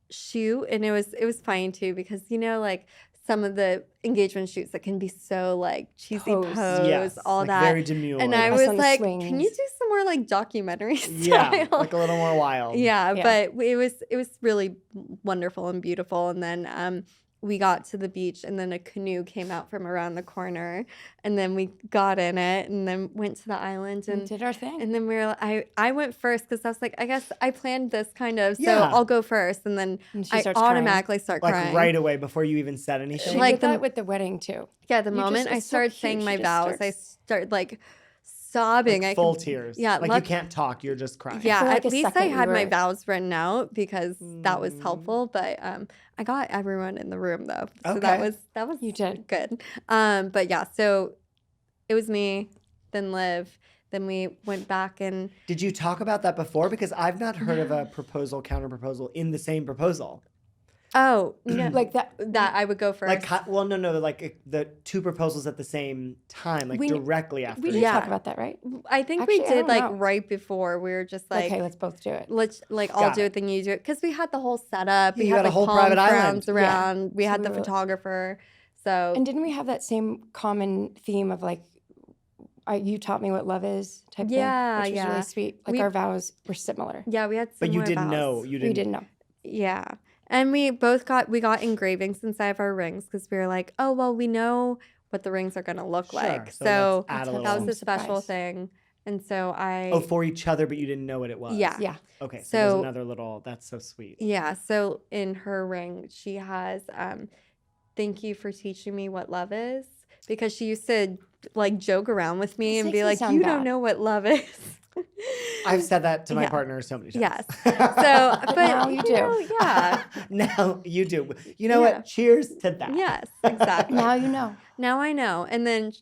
S5: shoot, and it was funny too because like some of the engagement shoots that can be so like cheesy
S6: Pose.
S2: Yes.
S5: all
S2: like
S5: that.
S2: Very demure.
S5: And I
S6: Us
S5: was
S6: on the
S5: like, "Can you
S6: swings.
S5: do some more like documentary style?"
S2: yeah, like a little more wild.
S5: Yeah,
S6: Yeah.
S5: but it was really wonderful and beautiful. And then we got to the beach, and then a canoe came out from around the corner, and then we got in it, and then went to the island,
S6: We
S5: and
S6: did our thing.
S5: and then I went first because I was like, I guess I planned this kind of, so
S2: Yeah.
S5: I'll go first, and then
S6: And she
S5: I
S6: starts crying.
S5: automatically start
S2: Like
S5: crying.
S2: right away before you even said anything.
S6: She
S5: like
S6: did
S5: the-
S6: that with the wedding too.
S5: Yeah, the
S6: You just-
S5: moment I
S6: it's so
S5: started
S6: cute.
S5: saying
S6: She
S5: my
S6: just
S5: vows, I
S6: starts-
S5: started like sobbing.
S2: Like
S5: I
S2: full
S5: could-
S2: tears.
S5: Yeah,
S2: Like you can't talk. You're just crying.
S5: Yeah,
S6: For, like,
S5: at
S6: a
S5: least I
S6: second you
S5: had my
S6: were-
S5: vows written out because that was
S2: Mm.
S5: helpful. But I got everyone in the room though, so
S2: Okay.
S5: that was
S6: You did.
S5: good. But yeah, so it was me, then Liv, then we went back and
S2: Did you talk about that before? Because I've not heard of a proposal, counter proposal in the same proposal.
S5: no,
S6: Like that.
S5: that I would go first.
S2: Like, no, like the two proposals at the same time, like
S6: We-
S2: directly after.
S6: We
S2: each
S6: did
S5: Yeah.
S6: talk about that, right?
S5: I think
S6: Actually,
S5: we
S6: I
S5: did
S6: don't
S5: like
S6: know.
S5: right before. We were just like,
S6: Okay, let's both do it.
S5: let's like I'll
S2: Got
S5: do
S2: it.
S5: it, then you do it, because we had the whole setup.
S2: Yeah,
S5: We
S2: you
S5: had
S2: got a
S5: like
S2: whole
S5: palm
S2: private island.
S5: frowns around. We
S6: So
S5: had
S6: we
S5: the
S6: were-
S5: photographer. So
S6: And didn't we have that same common theme of like, you taught me what love is type
S5: Yeah,
S6: thing? Which was
S5: yeah.
S6: really sweet. Like
S5: We-
S6: our vows were similar.
S5: yeah, we had
S2: But you
S5: similar
S2: didn't
S5: vows.
S2: know. You
S6: We
S2: didn't.
S6: didn't know.
S5: Yeah. And we got engravings inside of our rings because we were like, oh, well, we know what the rings are going to look
S2: Sure,
S5: like.
S2: so
S5: So
S2: let's add a
S6: that
S5: that
S2: little-
S5: was a special
S6: Surprise.
S5: thing. And so I,
S2: Oh, for each other, but you didn't know what it was.
S5: Yeah.
S6: Yeah.
S2: Okay, so there's
S5: So-
S2: another little. That's so sweet.
S5: yeah. So in her ring, she has, thank you for teaching me what love is, because she used to like joke around with me
S6: This
S5: and be
S6: makes me
S5: like,
S6: sound
S5: you
S6: bad.
S5: don't know what love is.
S2: I've said that to my
S5: Yeah.
S2: partner so many times.
S5: Yes. So, but
S6: now you do.
S5: know, yeah.
S2: Now you do. You know
S5: Yeah.
S2: what? Cheers to that.
S5: Yes, exactly.
S6: Now you know.
S5: Now I know. And then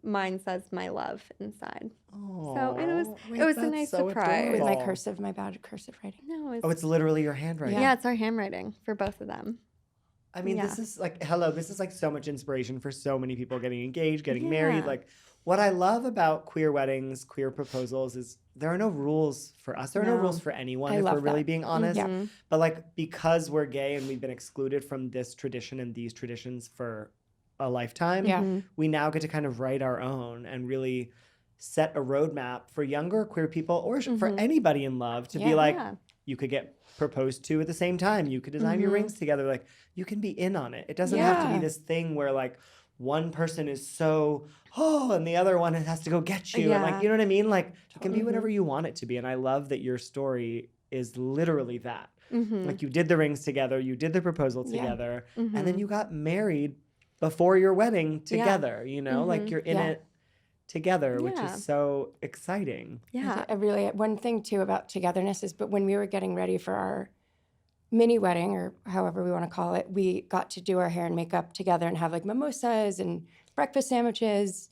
S5: mine says my love inside. So it was-
S2: Aw,
S5: it was a
S2: that's
S5: nice
S2: so
S5: surprise.
S6: With my
S2: adorable.
S6: cursive, my bad cursive writing.
S5: No,
S2: Oh, it's literally your handwriting.
S5: yeah, it's our handwriting for both of them.
S2: I mean, this
S5: Yeah.
S2: is like, hello, this is like so much inspiration for so many people getting engaged, getting married.
S5: Yeah.
S2: Like, what I love about queer weddings, queer proposals is there are no rules for us. There are no
S5: No.
S2: rules for anyone,
S6: I
S2: if we're
S6: love
S2: really
S6: that.
S2: being honest.
S6: Yeah.
S5: Mhm.
S2: But like, because we're gay and we've been excluded from this tradition and these traditions for a lifetime,
S6: Yeah.
S5: Mhm.
S2: we now get to kind of write our own and really set a roadmap for younger queer people or for
S5: Mhm.
S2: anybody in love to be
S6: Yeah.
S2: like,
S5: Yeah.
S2: you could get proposed to at the same time. You could design your rings together. Like, you can be in on it. It doesn't have to be
S6: Yeah.
S2: this thing where like one person is so, and the other one has to go get you. And like,
S5: Yeah.
S2: you know what I mean? Like, it can be whatever you want it to be. And I love that your story is literally that. Like, you did the rings together, you did the proposal together, and then you got married before your wedding together, you know? Like, you're in
S6: Yeah.
S2: it together, which
S5: Yeah.
S2: is so exciting.
S5: Yeah.
S6: I really, one thing too about togetherness is, but when we were getting ready for our mini wedding, or however we want to call it, we got to do our hair and makeup together and have like mimosas and breakfast sandwiches,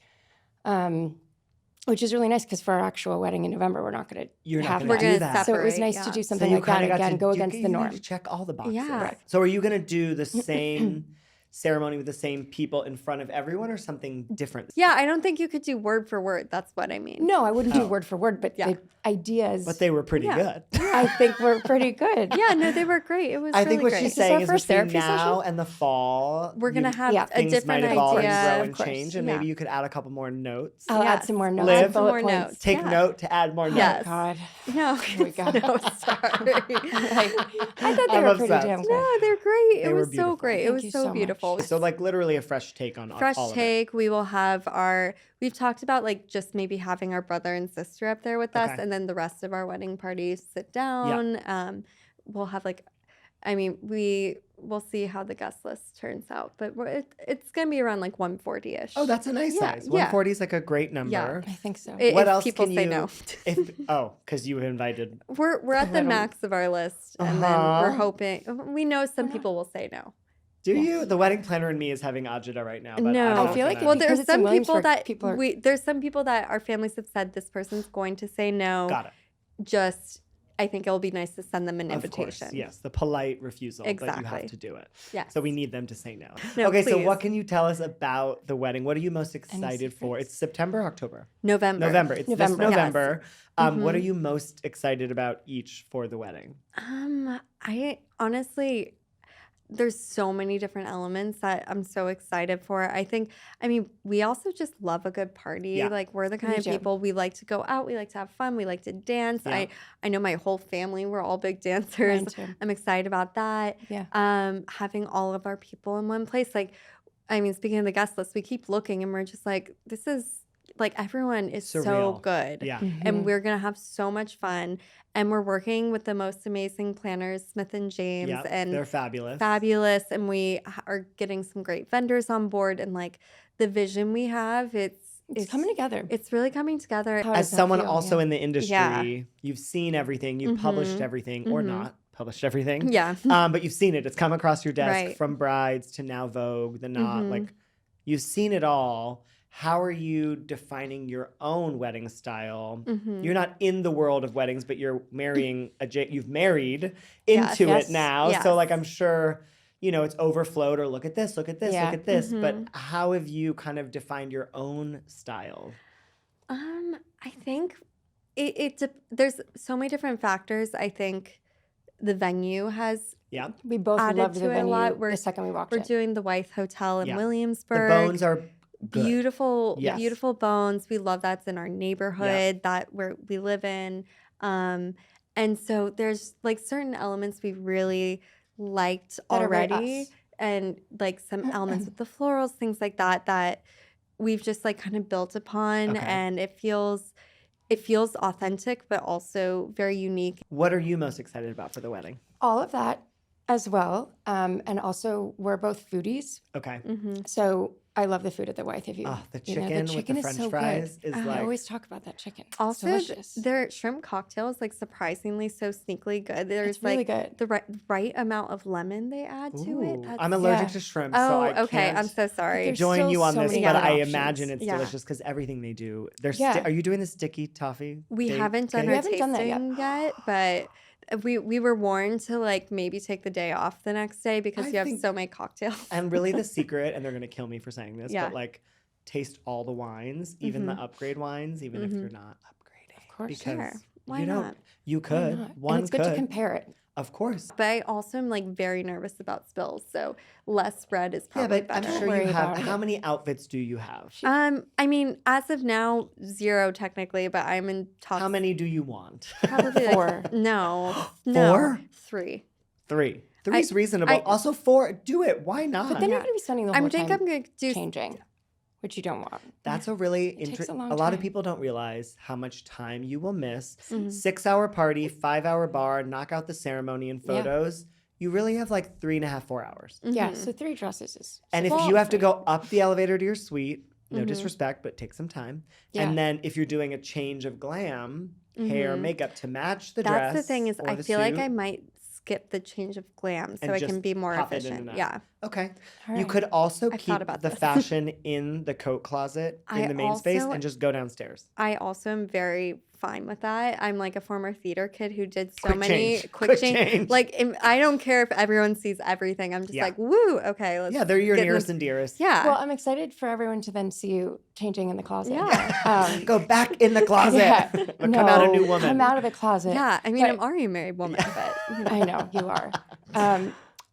S6: which is really nice because for our actual wedding in November, we're not going
S2: You're
S6: to
S2: not
S6: have
S2: going to
S5: We're
S2: do
S5: gonna
S2: that.
S6: So it was
S5: separate,
S6: nice
S5: yeah.
S6: to do
S2: So
S6: something
S2: you
S6: like that
S2: kinda got
S6: again,
S2: to
S6: go
S2: you-
S6: against
S2: you
S6: the
S2: need
S6: norm.
S2: to check all the boxes.
S5: Yeah.
S6: Right.
S2: So are you going to do the same ceremony with the same people in front of everyone, or something different?
S5: Yeah, I don't think you could do word for word. That's what I mean.
S6: No, I wouldn't
S2: Oh.
S6: do word for word, but
S5: Yeah.
S6: the ideas,
S2: But they were pretty
S5: Yeah.
S2: good.
S6: I think were pretty good.
S5: Yeah, no, they were great. It was
S2: I
S5: really
S2: think what
S5: great.
S2: she's
S6: This is our
S2: saying is
S6: first
S2: between
S6: therapy
S2: now
S6: session?
S2: and the fall,
S5: We're going to have
S6: Yeah.
S5: a
S2: things
S5: different
S2: might evolve
S5: idea.
S2: and grow
S6: Of
S2: and
S6: course.
S2: change, and
S5: Yeah.
S2: maybe you could add a couple more notes.
S6: I'll
S5: Yes.
S6: add some more notes.
S2: Liv,
S6: and bullet
S5: some more
S6: points.
S5: notes.
S2: Take
S5: Yeah.
S2: note to add more
S5: Yes.
S2: notes.
S6: God.
S5: No,
S6: Oh my God.
S5: no, sorry.
S6: I thought they
S2: I'm
S6: were pretty
S2: obsessed.
S6: damn good.
S5: No, they're great.
S2: They
S5: It
S2: were
S5: was
S2: beautiful.
S5: so great. It
S6: Thank
S5: was
S6: you
S5: so
S6: so much.
S5: beautiful.
S2: So like literally a fresh take on
S5: Fresh
S2: all
S5: take. We will have we've talked about like just maybe having our brother and sister up there with us,
S2: Okay.
S5: and then the rest of our wedding party sit down. We'll have we'll see how the guest list turns out, but it's gonna be around like 140-ish.
S2: Oh, that's a nice
S5: Yeah,
S2: size.
S5: yeah.
S2: 140 is like a great number.
S6: I think so.
S2: What
S5: if
S2: else
S5: people
S2: can
S5: say
S2: you-
S5: no.
S2: Because you invited.
S5: We're at the
S6: Little-
S5: max of our list, and then
S2: Uh-huh.
S5: we're hoping. We know some people will say no.
S2: Do
S6: Yes.
S2: you? The wedding planner in me is having agita right now. But
S5: No.
S2: I'm not
S6: I feel like
S2: gonna-
S5: Well,
S6: because
S5: there's
S6: it's in
S5: some people
S6: Williamsburg,
S5: that
S6: people are-
S5: there's some people that our families have said this person's going to say no.
S2: Got it.
S5: Just I think it'll be nice to send them an
S2: Of
S5: invitation.
S2: course, yes, the polite refusal that you have
S5: Exactly.
S2: to do it.
S5: Yes.
S2: So we need them to say no.
S5: No,
S2: okay, so
S5: please.
S2: what can you tell us about the wedding? What are you most excited for?
S6: secrets?
S2: It's September, October,
S5: November.
S2: November. It's this
S6: November.
S5: Yes.
S2: November. What are
S5: Mhm.
S2: you most excited about each for the wedding?
S5: I honestly, there's so many different elements that I'm so excited for. I mean, we also just love a good party.
S2: Yeah.
S5: Like we're the kind
S6: We
S5: of
S6: do.
S5: people, we like to go out, we like to have fun, we like to dance.
S2: Yeah.
S5: I know my whole family, we're all big dancers.
S6: Mine too.
S5: I'm excited about that.
S6: Yeah.
S5: Having all of our people in one place. Like, I mean, speaking of the guest list, we keep looking and we're just like, this is like everyone is so
S2: Surreal.
S5: good.
S2: Yeah.
S5: And we're gonna have so much fun. And we're working with the most amazing planners, Smith and James,
S2: Yeah,
S5: and
S2: they're fabulous.
S5: fabulous. And we are getting some great vendors on board. And like the vision we have, it's
S6: coming together.
S5: It's really coming together.
S6: How
S2: As
S6: does that
S2: someone
S6: feel?
S2: also
S6: Yeah.
S2: in the industry,
S5: Yeah.
S2: you've seen everything, you've published everything, or not published everything.
S5: Yeah.
S2: But you've seen it. It's come across your desk
S5: Right.
S2: from brides to now Vogue, the not.
S5: Mhm.
S2: Like, you've seen it all. How are you defining your own wedding style?
S5: Mhm.
S2: You're not in the world of weddings, but you're marrying you've married into
S6: Yes.
S2: it now.
S5: Yes.
S2: So like, I'm sure, it's overflowed, or look at this, look at this,
S6: Yeah.
S2: look at this. But
S5: Mhm.
S2: how have you kind of defined your own style?
S5: I think there's so many different factors. I think the venue has.
S2: Yeah.
S6: We both
S5: added
S6: loved
S5: to
S6: the
S5: it a
S6: venue
S5: lot.
S6: the second we walked
S5: We're
S6: in.
S5: doing the Wythe Hotel in
S2: Yeah.
S5: Williamsburg.
S2: The bones are good.
S5: Beautiful,
S2: Yes.
S5: beautiful bones. We love that's in our neighborhood that where we live in. And so there's like certain elements we really liked
S6: That are very
S5: already,
S6: us.
S5: and like some elements with the florals, things like that we've just like kind of built upon,
S2: Okay.
S5: and it feels authentic, but also very unique.
S2: What are you most excited about for the wedding?
S6: All of that as well. And also, we're both foodies.
S2: Okay.
S6: So I love the food at the Wythe. If you,
S2: Oh, the
S6: you know,
S2: chicken with the
S6: is
S2: French
S6: so
S2: fries
S6: good.
S2: is
S6: I
S2: like-
S6: always talk about that chicken. It's
S5: Also,
S6: delicious.
S5: their shrimp cocktail is like surprisingly so sneakily good. There's
S6: It's really
S5: like
S6: good.
S5: the right amount of lemon they add to it.
S2: Ooh,
S5: That's-
S2: I'm allergic
S6: yeah.
S2: to shrimp,
S5: Oh,
S2: so I
S5: okay.
S2: can't
S5: I'm so sorry.
S6: There's
S2: join
S6: still
S2: you on
S6: so
S2: this,
S6: many
S2: but
S6: good
S2: I
S6: options.
S2: imagine it's
S5: Yeah.
S2: delicious because everything they do.
S6: Yeah.
S2: Are you doing the sticky toffee?
S5: We
S2: date
S5: haven't done
S2: cake?
S6: We
S5: our
S6: haven't done that
S5: tasting yet, but we were warned to like maybe take the day off the next day because
S2: I
S5: you have
S2: think-
S5: so many cocktails.
S2: And really the secret, and they're going to kill me for saying this,
S5: Yeah.
S2: but like taste all the wines, even the upgrade wines, even if you're not upgrading.
S6: Of course.
S2: Because
S5: Sure. Why
S2: you don't,
S5: not?
S2: you
S6: Why
S2: could.
S6: not?
S2: One
S6: and it's good
S2: could.
S6: to compare it.
S2: Of course.
S5: But I also am like very nervous about spills, so less spread is
S2: Yeah,
S5: probably
S2: but I'm
S5: better.
S2: sure
S6: Worry
S2: you have.
S6: about it.
S2: How many outfits do you have?
S5: I mean, as of now, 0 technically, but I'm in talks.
S2: How many do you want?
S5: Probably
S6: 4.
S5: No,
S2: 4?
S5: 3.
S2: 3. 3 is reasonable.
S5: I-
S2: Also 4, do it. Why not?
S6: But then you're
S5: Yeah.
S6: going to be spending the whole
S5: I think
S6: time
S5: I'm gonna do.
S6: changing, which you don't want.
S2: That's a really
S6: takes a
S2: interesting.
S6: long
S2: A lot of
S6: time.
S2: people don't realize how much time you will miss.
S5: Mhm.
S2: 6-hour party, 5-hour bar, knock out the ceremony and
S6: Yeah.
S2: photos. You really have like 3.5, 4 hours.
S6: Yeah,
S5: Mhm.
S6: so 3 dresses is.
S2: And if
S6: well,
S2: you have to
S6: 3.
S2: go up the elevator to your suite, no
S5: Mhm.
S2: disrespect, but take some time.
S6: Yeah.
S2: And then if you're doing a change of glam, hair,
S5: Mhm.
S2: makeup to match the dress.
S5: That's the thing is,
S2: or
S5: I
S2: the
S5: feel like
S2: suit.
S5: I might skip the change of glam so
S2: And
S5: I
S2: just
S5: can be more
S2: pop it in
S5: efficient.
S2: and out.
S5: Yeah.
S2: Okay.
S6: All
S2: You
S6: right.
S2: could also
S5: I've
S2: keep
S5: thought about
S2: the
S5: this.
S2: fashion in the coat closet in
S5: I
S2: the main space
S5: also-
S2: and just go downstairs.
S5: I also am very fine with that. I'm like a former theater kid who did so
S2: Quick
S5: many
S2: change.
S5: quick
S2: Quick
S5: change.
S2: change.
S5: Like I don't care if everyone sees everything. I'm just
S2: Yeah.
S5: like, woo, okay, let's
S2: Yeah, they're your
S5: get in
S2: nearest
S5: the-
S2: and dearest.
S5: Yeah.
S6: Well, I'm excited for everyone to then see you changing in the closet.
S5: Yeah.
S2: Go back in the closet.
S6: Yeah.
S2: Or come out a new
S6: No,
S2: woman.
S6: Come out of the closet.
S5: yeah. I mean,
S6: But-
S5: I'm already a married woman, but you know.
S6: I know you are.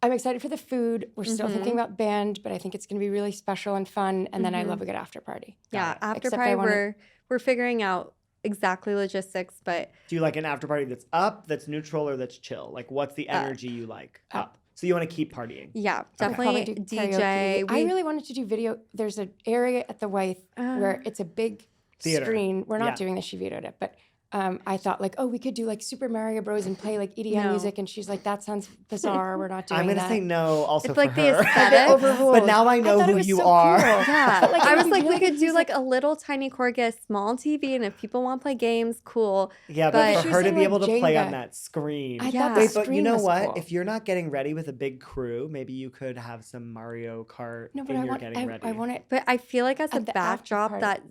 S6: I'm excited for the food. We're still thinking about band, but I think it's going to be really special and fun. And then I love a good after party.
S5: yeah,
S2: it.
S5: after
S6: Except I
S5: party
S6: wanna-
S5: we're figuring out exactly logistics, but
S2: Do you like an after party that's up, that's neutral, or that's chill? Like, what's the energy you like? Up. So you want to keep partying.
S5: yeah,
S6: Probably
S5: definitely
S6: do
S5: DJ.
S6: karaoke. I really wanted to do video. There's an area at the Wythe where it's a big
S2: Theater.
S6: screen. We're not
S2: Yeah.
S6: doing this. She vetoed it, but I thought like, oh, we could do like Super Mario Bros. And play like EDM
S5: No.
S6: music. And she's like, that sounds bizarre. We're not doing
S2: I'm going to
S6: that.
S2: say no also
S5: It's
S2: for
S5: like the
S2: her.
S5: aesthetic.
S6: Overruled.
S2: But now I know
S6: thought it
S2: who
S6: was
S2: you
S6: so
S2: are.
S6: cool.
S5: Yeah,
S6: But, like,
S5: I
S6: it
S5: was
S6: would
S5: like,
S6: be
S5: we
S6: like
S5: could do
S6: music-
S5: like a little tiny core, get a small TV, and if people want to play games, cool.
S2: Yeah,
S5: But-
S2: but
S6: She
S2: for
S6: was
S2: her to
S6: saying,
S2: be able to
S6: like,
S2: play on
S6: Jenga.
S2: that screen.
S6: I
S5: Yeah.
S6: thought the
S2: Wait, but you
S6: screen
S2: know
S6: was
S2: what?
S6: cool.
S2: If you're not getting ready with a big crew, maybe you could have some Mario Kart
S6: No, but
S2: in
S6: I
S2: your
S6: want,
S2: getting ready.
S6: I want it.
S5: But I feel like as a
S6: At the after
S5: backdrop,
S6: party.
S5: that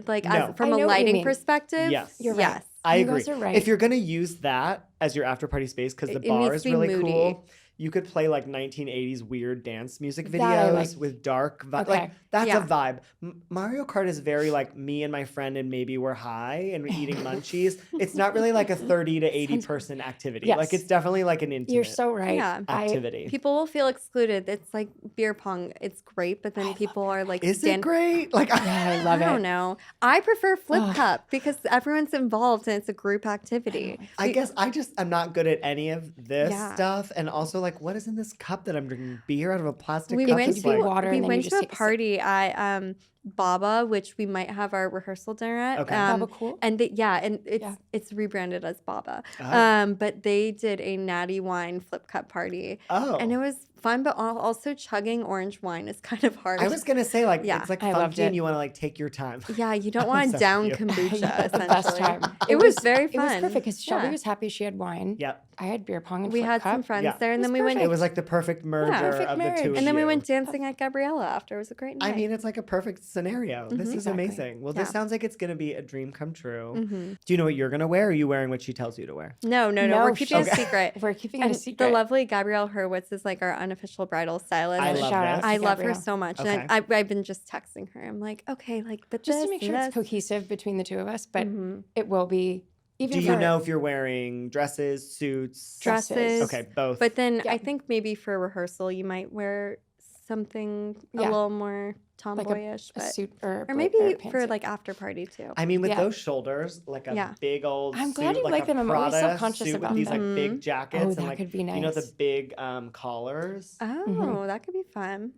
S5: like
S2: No.
S5: as from
S6: I
S5: a
S6: know what you
S5: lighting
S6: mean.
S5: perspective,
S2: Yes.
S6: You're right.
S5: yes.
S2: I
S6: You
S2: agree.
S6: guys are right.
S2: If you're going to use that as your after party space because the
S5: It
S2: bar
S5: needs
S2: is
S5: to be
S2: really
S5: moody.
S2: cool, you could play like 1980s weird dance music
S6: That I
S2: videos
S6: like.
S2: with dark vibe.
S6: Okay.
S2: Like that's
S5: Yeah.
S2: a vibe. Mario Kart is very like me and my friend and maybe we're high and we're eating munchies. It's not really like a 30 to 80 person activity.
S6: Yes.
S2: Like it's definitely like an intimate
S6: You're so right.
S5: Yeah.
S2: activity.
S5: People will feel excluded. It's like beer pong. It's great, but then people are like,
S2: Is it great? Like
S6: Yeah, I love
S5: I
S6: it.
S5: don't know. I prefer flip
S6: Ugh.
S5: cup because everyone's involved and it's a group activity.
S2: I guess I'm not good at any of this
S5: Yeah.
S2: stuff. And also like what is in this cup that I'm drinking? Beer out of a plastic
S5: We
S2: cup?
S5: went
S2: It's
S5: to
S2: like-
S6: water
S5: we
S6: and then you
S5: went
S6: just
S5: to a
S6: take a sip.
S5: party at Baba, which we might have our rehearsal dinner at.
S2: Okay.
S6: Baba Cool?
S5: And it's
S6: Yeah.
S5: it's rebranded as Baba.
S2: Oh.
S5: But they did a natty wine flip cup party,
S2: Oh.
S5: and it was fun. But also chugging orange wine is kind of hard.
S2: I was gonna say like
S5: Yeah.
S2: it's like
S6: I loved
S2: funky and
S6: it.
S2: you want to like take your time.
S5: Yeah, you don't
S2: I'm
S5: want to
S2: obsessed
S5: down
S2: with you.
S5: kombucha.
S6: Had the best
S5: essentially.
S6: time.
S5: It was very
S6: It was
S5: fun.
S6: perfect because Shelby
S5: Yeah.
S6: was happy she had wine.
S2: Yep.
S6: I had beer pong and
S5: We
S6: flip
S5: had
S6: cup.
S5: some friends
S2: Yeah.
S5: there, and
S6: It
S5: then
S6: was
S5: we went.
S6: perfect.
S2: It was like the perfect merger
S6: perfect
S2: of the
S6: marriage.
S2: two of
S5: And then we
S2: you.
S5: went dancing at Gabriella after. It was a great night.
S2: I mean, it's like a perfect scenario. This is
S6: Exactly.
S2: amazing. Well, this
S5: Yeah.
S2: sounds like it's going to be a dream come true.
S5: Mhm.
S2: Do you know what you're going to wear? Or are you wearing what she tells you to wear?
S5: No. We're
S6: No,
S5: keeping it a
S2: okay.
S5: secret.
S6: We're keeping it
S5: And
S6: a secret.
S5: the lovely Gabrielle Hurwitz is like our unofficial bridal stylist.
S2: I
S5: and
S2: love
S6: Shout out
S2: this.
S6: to
S5: I love her
S6: Gabrielle.
S5: so much.
S2: Okay.
S5: And I've been just texting her. I'm like, okay, like, but
S6: Just
S5: this
S6: to make
S5: and
S6: sure it's
S5: this.
S6: cohesive between the two of us, but
S5: Mhm.
S6: it will be even
S2: Do you
S6: for
S2: know if you're wearing dresses, suits?
S5: Dresses.
S2: Okay, both.
S5: But then
S6: Yeah.
S5: I think maybe for rehearsal you might wear something a
S6: Yeah.
S5: little more
S6: like
S5: tomboyish,
S6: a
S5: but
S6: suit or
S5: or maybe for
S6: pantsuit.
S5: like after party too.
S2: I mean, with
S6: Yeah.
S2: those shoulders, like a
S5: Yeah.
S2: big old
S6: I'm
S2: suit,
S6: glad you
S2: like
S6: like
S2: a
S6: them. I'm always
S2: Prada
S6: self-conscious
S2: suit
S6: about
S2: with these like
S5: them.
S2: big jackets
S6: Oh,
S2: and
S6: that
S2: like
S6: could be
S2: you know the
S6: nice.
S2: big collars.
S5: Oh, that could be fun.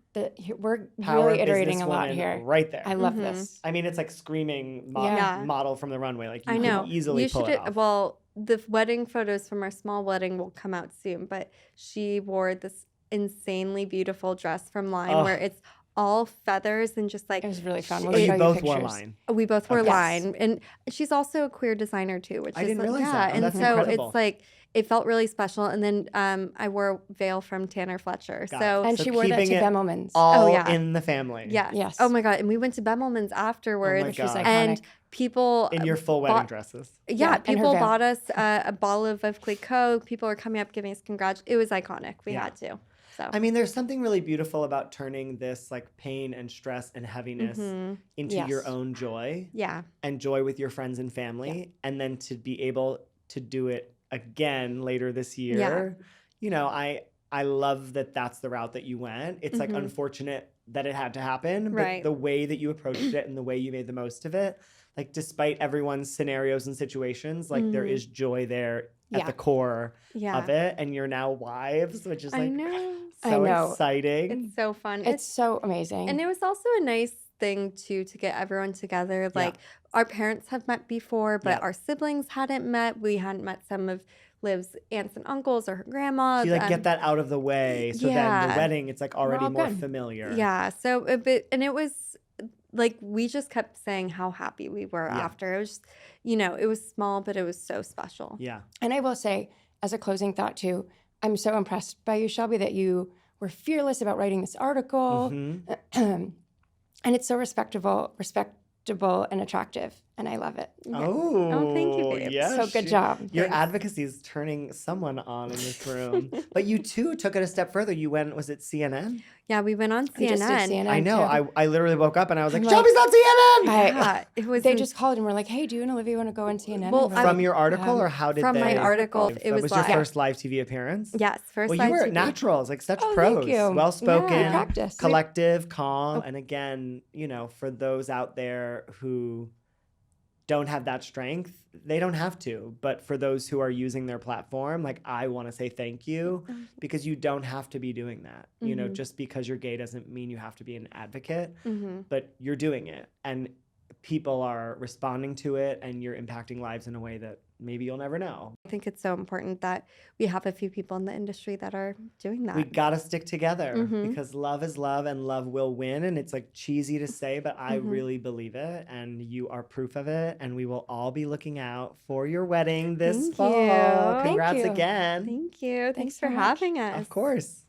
S6: We're
S2: Power
S6: really iterating a lot
S2: businesswoman
S6: here.
S2: right there.
S6: I love
S5: Mhm.
S6: this.
S2: I mean, it's like screaming
S5: Yeah.
S2: model from the runway. Like you
S5: I know.
S2: could easily
S5: You
S2: pull
S5: should.
S2: it off.
S5: Well, the wedding photos from our small wedding will come out soon. But she wore this insanely beautiful dress from Line,
S2: Oh.
S5: where it's all feathers and just like
S6: It was really fun.
S5: She-
S6: We'll
S2: But
S6: show
S2: you
S6: you
S2: both wore
S6: pictures.
S2: line.
S5: we both wore
S2: Okay.
S5: Line, and she's also a queer designer too, which
S2: I
S5: is
S2: didn't
S5: like,
S2: realize
S5: yeah.
S2: that. Oh,
S5: And
S2: that's
S5: so
S2: incredible.
S5: it's like it felt really special. And then I wore a veil from Tanner Fletcher.
S2: Got
S5: So
S2: it.
S6: And
S2: So
S6: she wore that
S2: keeping
S6: to
S2: it
S6: Bemelman's.
S2: All
S5: yeah.
S2: in the family.
S5: yes.
S6: Yes.
S5: Oh my god. And we went to Bemelman's afterwards.
S2: Which was
S6: iconic.
S5: And people
S2: In your full wedding
S5: bought-
S2: dresses.
S5: Yeah,
S6: Yeah, and her
S5: people
S6: veil.
S5: bought us a bottle of Clicquot. People were coming up giving us congrats. It was iconic. We
S2: Yeah.
S5: had to. So
S2: I mean, there's something really beautiful about turning this like pain and stress and heaviness
S5: Mhm.
S2: into your
S6: Yes.
S2: own joy
S5: yeah,
S2: and joy with your friends and family, and then to be able to do it again later this year. You know, I love that that's the route that you went. It's like unfortunate that it had to happen, but the way that you approached it and the way you made the most of it, like despite everyone's scenarios and situations, like there is joy there at the core of it. And you're now wives, which is like so exciting.
S5: It's so fun.
S6: It's so amazing.
S5: And it was also a nice thing too to get everyone together. Like our parents have met before, but our siblings hadn't met. We hadn't met some of Liv's aunts and uncles or her grandma.
S2: So you like get that out of the way, so then the wedding, it's like already more familiar.
S5: Yeah. So it was like we just kept saying how happy we were after. It was just, you know, it was small, but it was so special.
S2: Yeah.
S6: And I will say, as a closing thought too, I'm so impressed by you, Shelby, that you were fearless about writing this article. And it's so respectable and attractive, and I love it.
S5: Oh, thank you, babe.
S2: Yes,
S6: So good job.
S2: Your advocacy is turning someone on in this room. But you too took it a step further. You went, was it CNN?
S5: Yeah, we went on CNN.
S6: We just did CNN
S2: I know.
S6: too.
S2: I literally woke up and I was like,
S6: I'm
S2: Shelby's on CNN!
S5: Yeah, it was.
S6: They just called and were like, "Hey, do you and Olivia want to go on CNN?"
S5: Well,
S6: And we're
S2: From
S6: like,
S2: your article, or how did
S5: from
S2: they?
S5: my article, it
S2: That
S5: was
S2: was your
S5: live.
S2: first live TV appearance?
S5: Yes, first
S2: Well,
S5: live
S2: you were
S5: TV.
S2: naturals, like such
S6: Oh,
S2: pros.
S6: thank you.
S2: Well spoken,
S6: Yeah, practice.
S2: collective, calm. And again, you know, for those out there who don't have that strength, they don't have to. But for those who are using their platform, like I want to say thank you, because you don't have to be doing that. You know, just because you're gay doesn't mean you have to be an advocate, but you're doing it. And people are responding to it, and you're impacting lives in a way that maybe you'll never know.
S5: I think it's so important that we have a few people in the industry that are doing that.
S2: We gotta stick together because love is love and love will win. And it's like cheesy to say, but I really believe it, and you are proof of it. And we will all be looking out for your wedding this
S5: Thank
S2: fall.
S5: you.
S2: Congrats
S6: Thank you.
S2: again.
S5: Thank you. Thanks for
S6: so much.
S5: having us.
S2: Of course.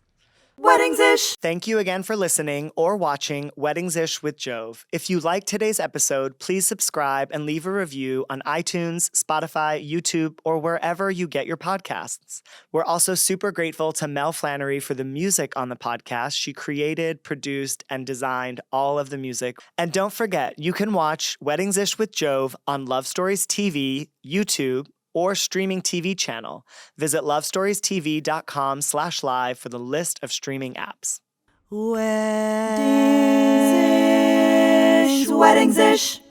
S1: Weddings-ish.
S2: Thank you again for listening or watching Weddings-ish with Jove. If you liked today's episode, please subscribe and leave a review on iTunes, Spotify, YouTube, or wherever you get your podcasts. We're also super grateful to Mel Flannery for the music on the podcast. She created, produced, and designed all of the music. And don't forget, you can watch Weddings-ish with Jove on Love Stories TV, YouTube, or streaming TV channel. Visit lovestoriestv.com/live for the list of streaming apps.
S1: Weddings-ish. Weddings-ish.